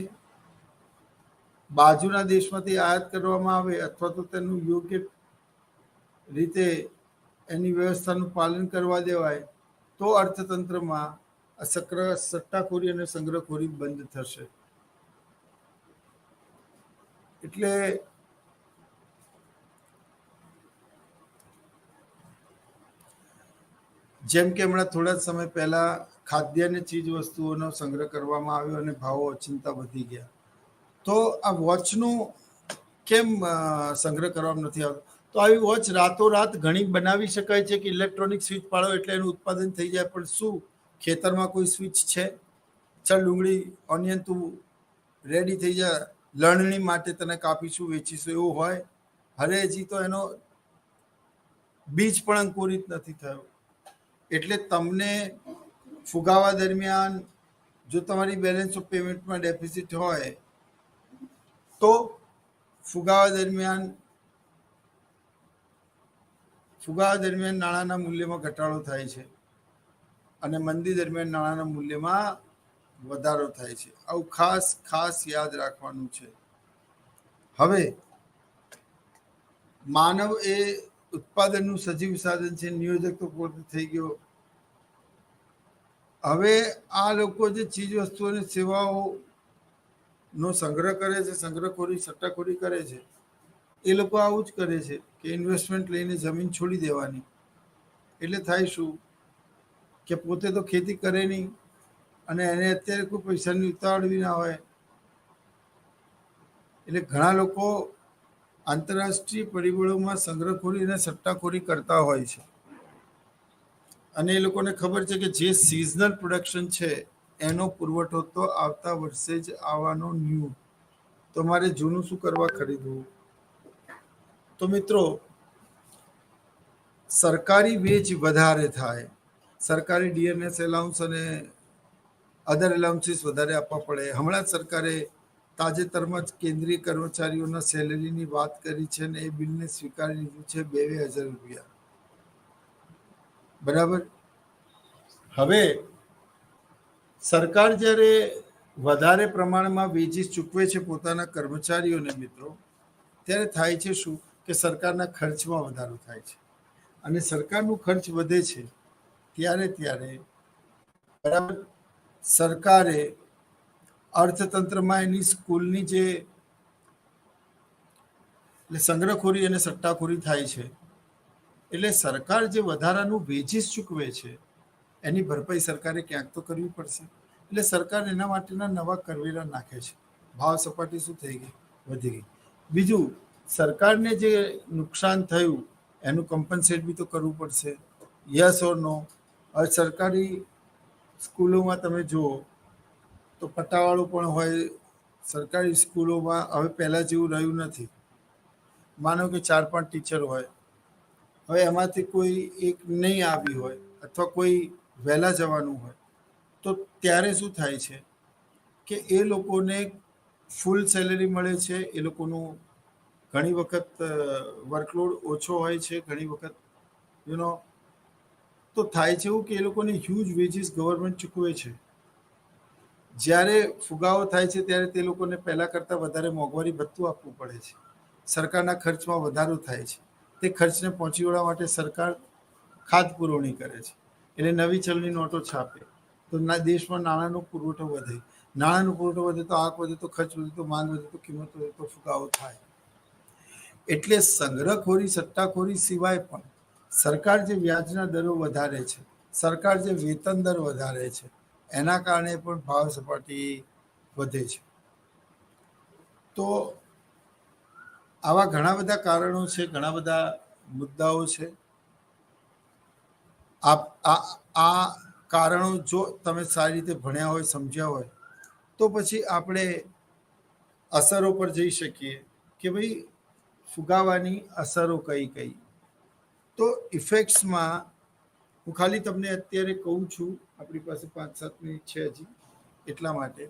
બાજુના દેશમાંથી આયાત કરવામાં આવે અથવા તો તેનું યોગ્ય રીતે એની વ્યવસ્થાનું પાલન કરવા દેવાય તો અર્થતંત્રમાં આ સટ્ટાખોરી અને સંગ્રહખોરી બંધ થશે. એટલે જેમ કે હમણાં થોડા સમય પહેલા ખાદ્ય અને ચીજ વસ્તુઓનો સંગ્રહ કરવામાં આવ્યો અને ભાવો અચિંતા વધી ગયા. તો આ વોચનું કેમ સંગ્રહ કરવામાં નથી આવતો? તો આવી વોચ રાતોરાત ઘણી બનાવી શકાય છે કે ઇલેક્ટ્રોનિક સ્વિચ પાડો એટલે એનું ઉત્પાદન થઈ જાય. પણ શું ખેતરમાં કોઈ સ્વિચ છે? ચાલ ડુંગળી ઓનિયન તું રેડી થઈ જાય, લણણી માટે તને કાપીશું, વેચીશું, એવું હોય? હવે હજી તો એનો બીજ પણ અંકુરિત નથી થયો. એટલે તમને ફુગાવા દરમિયાન જો તમારી બેલેન્સ ઓફ પેમેન્ટમાં ડેફિસિટ હોય તો ફુગાવા દરમિયાન નાણાંના મૂલ્યમાં ઘટાડો થાય છે અને મંદી દરમિયાન નાણાંના મૂલ્યમાં વધારો થાય છે. આવું ખાસ યાદ રાખવાનું છે. હવે માનવ એ ઉત્પાદનનું સજીવ સાધન છે. નિયોજક તો પોતે થઈ ગયો. હવે આ લોકો જે ચીજ વસ્તુઓ અને સેવાઓનો સંગ્રહ કરે છે, સંગ્રહખોરી સટ્ટાખોરી કરે છે, એ લોકો આવું જ કરે છે કે ઇન્વેસ્ટમેન્ટ લઈને જમીન છોડી દેવાની. એટલે થાય શું કે પોતે તો ખેતી કરે નહીં અને એને અત્યારે કોઈ પૈસાની ઉતાવળ ના હોય. એટલે ઘણા લોકો આંતરરાષ્ટ્રીય પરિબળોમાં સંગ્રહખોરી અને સટ્ટાખોરી કરતા હોય છે અને એ લોકોને ખબર છે કે જે સિઝનલ પ્રોડક્શન છે એનો પુરવઠો તો આવતા વર્ષે જ આવવાનો ન્યૂ, તો મારે જૂનું શું કરવા ખરીદવું? તો મિત્રો, સરકારી વેચ વધારે થાય, સરકારી ડીએનએસ એલાઉન્સ અને અધર એલાઉન્સીસ વધારે આપવા પડે. હમણાં જ સરકારે તાજેતરમાં જ કેન્દ્રીય કર્મચારીઓના સેલેરીની વાત કરી છે અને એ બિલને સ્વીકારી લીધું છે 2,000 રૂપિયા. બરાબર. હવે સરકાર જ્યારે વધારે પ્રમાણમાં વેજીસ ચૂકવે છે પોતાના કર્મચારીઓને મિત્રો, ત્યારે થાય છે શું કે સરકારના ખર્ચમાં વધારો થાય છે અને સરકારનું ખર્ચ વધે છે ત્યારે બરાબર સરકારે અર્થતંત્રમાં એની સ્કૂલની જે સંગ્રહખોરી અને સટ્ટાખોરી થાય છે, એટલે સરકાર જે વધારાનું વેજીસ ચૂકવે છે એની ભરપાઈ સરકારે ક્યાંક તો કરવી પડશે. એટલે સરકાર એના માટેના નવા કરવેરા નાખે છે. ભાવ સપાટી શું થઈ ગઈ? વધી ગઈ. બીજું, સરકારને જે નુકસાન થયું એનું કમ્પન્સેટ બી તો કરવું પડશે. યસ ઓર નો? હવે સરકારી સ્કૂલોમાં તમે જુઓ તો પટ્ટાવાળું પણ હોય. સરકારી સ્કૂલોમાં હવે પહેલાં જેવું રહ્યું નથી. માનો કે 4-5 ટીચર હોય, હવે એમાંથી કોઈ એક નહીં આવી હોય અથવા કોઈ વહેલા જવાનું હોય, તો ત્યારે શું થાય છે કે એ લોકોને ફૂલ સેલેરી મળે છે. એ લોકોનું ઘણી વખત વર્કલોડ ઓછો હોય છે, ઘણી વખત તો થાય છે એવું કે એ લોકોને હ્યુજ વેજીસ ગવર્મેન્ટ ચૂકવે છે. જ્યારે ફુગાવો થાય છે ત્યારે તે લોકોને પહેલાં કરતાં વધારે મોંઘવારી ભથ્થું આપવું પડે છે. સરકારના ખર્ચમાં વધારો થાય છે. તે ખર્ચને પહોંચી વળવા માટે સરકાર ખાધ પુરવણી કરે છે. એટલે નવી ચલણી નોટો છાપે તો દેશમાં નાણાંનો પુરવઠો વધે. નાણાંનો પુરવઠો વધે તો આવક વધે, તો ખર્ચ વધે, તો માંગ વધે, તો કિંમત વધે, તો ફુગાવો થાય. એટલે સંગ્રહખોરી સટ્ટાખોરી સિવાય પણ સરકાર જે વ્યાજના દરો વધારે છે, સરકાર જે વેતન દર વધારે છે, એના કારણે પણ ભાવ સપાટી વધે છે. તો આવા ઘણા બધા કારણો છે, ઘણા બધા મુદ્દાઓ છે. આ કારણો જો તમે સારી રીતે ભણ્યા હોય, સમજ્યા હોય, તો પછી આપણે અસરો પર જઈ શકીએ કે ભાઈ ફુગાવાની અસરો કઈ. તો ઇફેક્ટ્સમાં હું ખાલી તમને અત્યારે કહું છું, આપણી પાસે 5-7 મિનિટ છે હજી, એટલા માટે.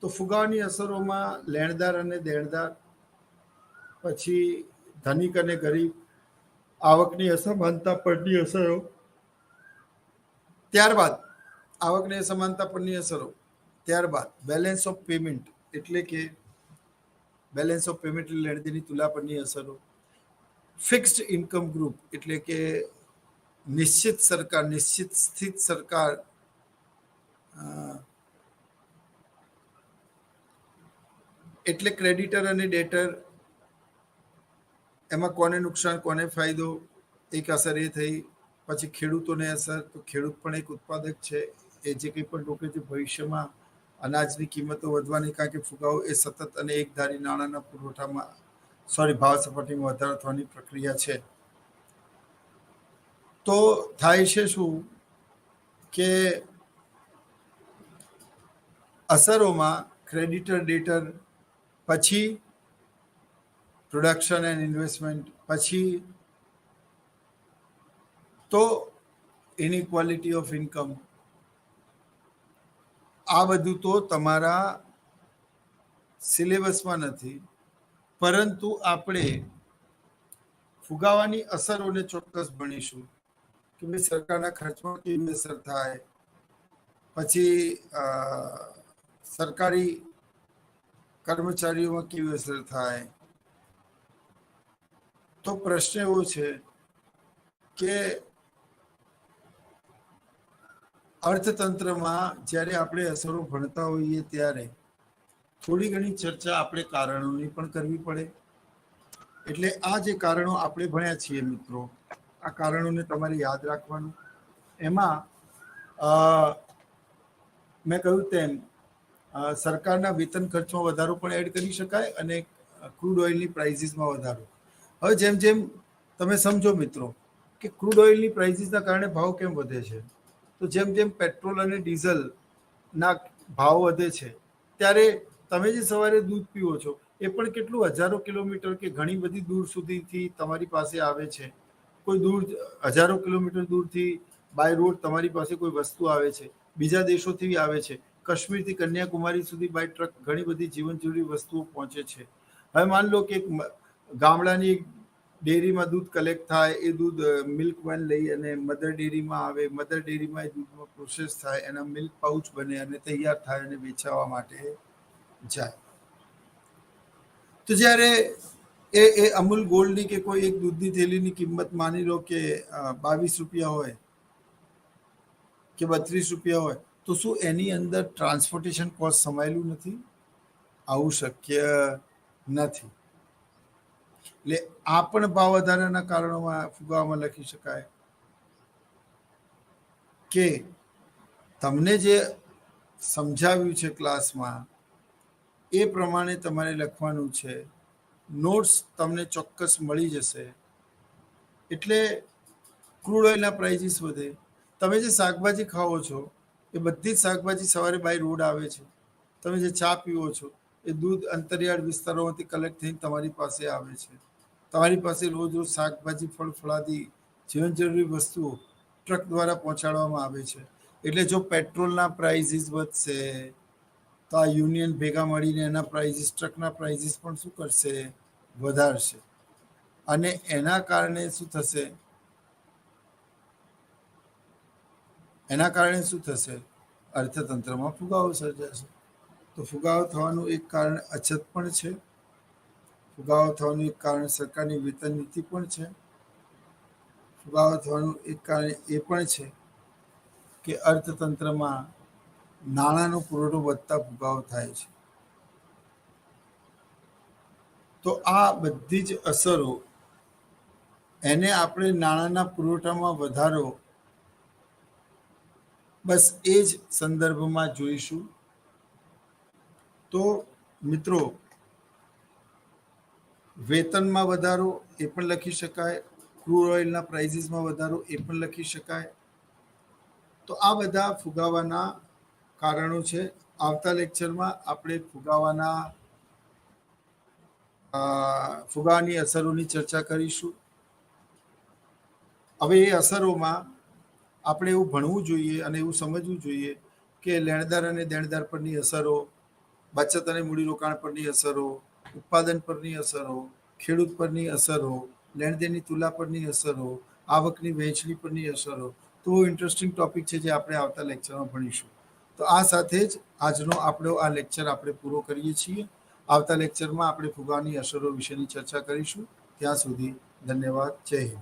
તો ફુગાવાની અસરોમાં લેણદાર અને દેણદાર, પછી ધનિક અને ગરીબ, આવકની અસમાનતા પરની અસરો, ત્યારબાદ આવકની અસમાનતા પરની અસરો, ત્યારબાદ બેલેન્સ ઓફ પેમેન્ટ એટલે કે બેલેન્સ ઓફ પેમેન્ટ લેણદેની તુલા પરની અસરો, ફિક્સ્ડ ઇન્કમ ગ્રુપ એટલે કે નિશ્ચિત સરકાર, નિશ્ચિત સ્થિત સરકાર એટલે ક્રેડિટર અને ડેટર, એમાં કોને નુકસાન કોને ફાયદો, એક અસર એ થઈ. પછી ખેડૂતોને અસર, તો ખેડૂત પણ એક ઉત્પાદક છે. એ જે કંઈ પણ રોકે છે ભવિષ્યમાં અનાજની કિંમતો વધવાની, કારણ કે ફુગાવો એ સતત અને એકધારી નાણાંના પુરવઠામાં ભાવ સપાટીમાં વધારો થવાની પ્રક્રિયા છે. તો થાય છે શું કે અસરોમાં ક્રેડિટર ડેટર, પછી પ્રોડક્શન એન્ડ ઇન્વેસ્ટમેન્ટ, પછી તો ઇનઇક્વાલિટી ઓફ ઇન્કમ. આ બધું તો તમારા સિલેબસમાં નથી, પરંતુ આપણે ફુગાવાની અસરોને ચોક્કસ ભણીશું કે ભાઈ સરકારના ખર્ચમાં કેવી અસર થાય, પછી સરકારી કર્મચારીઓમાં કેવી અસર થાય. તો પ્રશ્ન એવો છે કે અર્થતંત્રમાં જ્યારે આપણે અસરો ભણતા હોઈએ ત્યારે થોડી ઘણી ચર્ચા આપણે કારણોની પણ કરવી પડે. એટલે આ જે કારણો આપણે ભણ્યા છીએ મિત્રો, આ કારણોને તમારે યાદ રાખવાનું. એમાં મેં કહ્યું તેમ સરકારના વેતન ખર્ચમાં વધારો પણ એડ કરી શકાય અને ક્રૂડ ઓઇલની પ્રાઇસીસમાં વધારો. હવે જેમ જેમ તમે સમજો મિત્રો કે ક્રૂડ ઓઇલની પ્રાઇસીસના કારણે ભાવ કેમ વધે છે, તો જેમ જેમ પેટ્રોલ અને ડીઝલના ભાવ વધે છે ત્યારે તમે જે સવારે દૂધ પીવો છો એ પણ કેટલું હજારો કિલોમીટર કે ઘણી બધી દૂર સુધીથી તમારી પાસે આવે છે. કોઈ દૂર હજારો કિલોમીટર દૂરથી બાય રોડ તમારી પાસે કોઈ વસ્તુ આવે છે, બીજા દેશોથી આવે છે, કાશ્મીરથી કન્યાકુમારી સુધી બાય ટ્રક ઘણી બધી જીવન જરૂરી વસ્તુઓ પહોંચે છે. હવે માન લો કે ગામડાની ડેરીમાં દૂધ કલેક્ટ થાય, એ દૂધ મિલ્કમેન લઈ અને મધર ડેરીમાં આવે, મધર ડેરીમાં એ દૂધમાં પ્રોસેસ થાય, એના મિલ્ક પાઉચ બને અને તૈયાર થાય અને વેચાવા માટે જાય. તો જ્યારે એ અમૂલ ગોલ્ડની કે કોઈ એક દૂધની થેલીની કિંમત માની લો કે 22 રૂપિયા હોય કે 32 રૂપિયા હોય, તો શું એની અંદર ટ્રાન્સપોર્ટેશન કોસ્ટ સમાયેલું નથી? આવું શક્ય નથી. એટલે આ પણ ભાવ વધારાના કારણોમાં ફુગાવામાં લખી શકાય કે તમને જે સમજાવ્યું છે ક્લાસમાં એ પ્રમાણે તમારે લખવાનું છે. નોટ્સ તમને ચોક્કસ મળી જશે. એટલે ક્રૂડ ઓઇલના પ્રાઇસીસ વધે. તમે જે શાકભાજી ખાઓ છો એ બધી જ શાકભાજી સવારે બાય રોડ આવે છે. તમે જે ચા પીવો છો એ દૂધ અંતરિયાળ વિસ્તારોમાંથી કલેક્ટ થઈને તમારી પાસે આવે છે. તમારી પાસે રોજ રોજ શાકભાજી, ફળ ફળાદી, જીવન જરૂરી વસ્તુઓ ટ્રક દ્વારા પહોંચાડવામાં આવે છે. એટલે જો પેટ્રોલના પ્રાઇસીસ વધશે તો આ યુનિયન ભેગા મળીને એના પ્રાઇસીસ, ટ્રકના પ્રાઇસીસ પણ શું કરશે? વધારશે. અને એના કારણે શું થશે? અર્થતંત્રમાં ફુગાવો સર્જાશે. તો ફુગાવો થવાનું એક કારણ અછત પણ છે. ફુગાવો થવાનું એક કારણ સરકારની વેતન નીતિ પણ છે. ફુગાવો થવાનું એક કારણ એ પણ છે કે અર્થતંત્રમાં નાણાંનો પુરવઠો વધતા ફુગાવો થાય છે. તો આ બધી જ અસરો, એને આપણે નાણાંના પુરવઠામાં વધારો, બસ એ જ સંદર્ભમાં જોઈશું. તો મિત્રો, વેતનમાં વધારો એ પણ લખી શકાય, ક્રૂડ ઓઇલના પ્રાઇસીસમાં વધારો એ પણ લખી શકાય. તો આ બધા ફુગાવાના કારણો છે. આવતા લેક્ચરમાં આપણે ફુગાવાની અસરોની ચર્ચા કરીશું. હવે એ અસરોમાં આપણે એવું ભણવું જોઈએ અને એવું સમજવું જોઈએ કે લેણદાર અને દેણદાર પરની અસરો, બચત અને મૂડીરોકાણ પરની અસરો, ઉત્પાદન પરની અસરો, ખેડૂત પરની અસરો, લેણદેણની તુલા પરની અસરો, આવકની વહેંચણી પરની અસરો. તો ઇન્ટરેસ્ટિંગ ટોપિક છે જે આપણે આવતા લેક્ચરમાં ભણીશું. તો આ સાથે જ આજનો આ લેક્ચર આપણે પૂરો કરીએ છીએ. આવતા લેક્ચરમાં આપણે ફુગાવાની અસરો વિશેની ચર્ચા કરીશું. ત્યાં સુધી ધન્યવાદ. જય હિન્દ.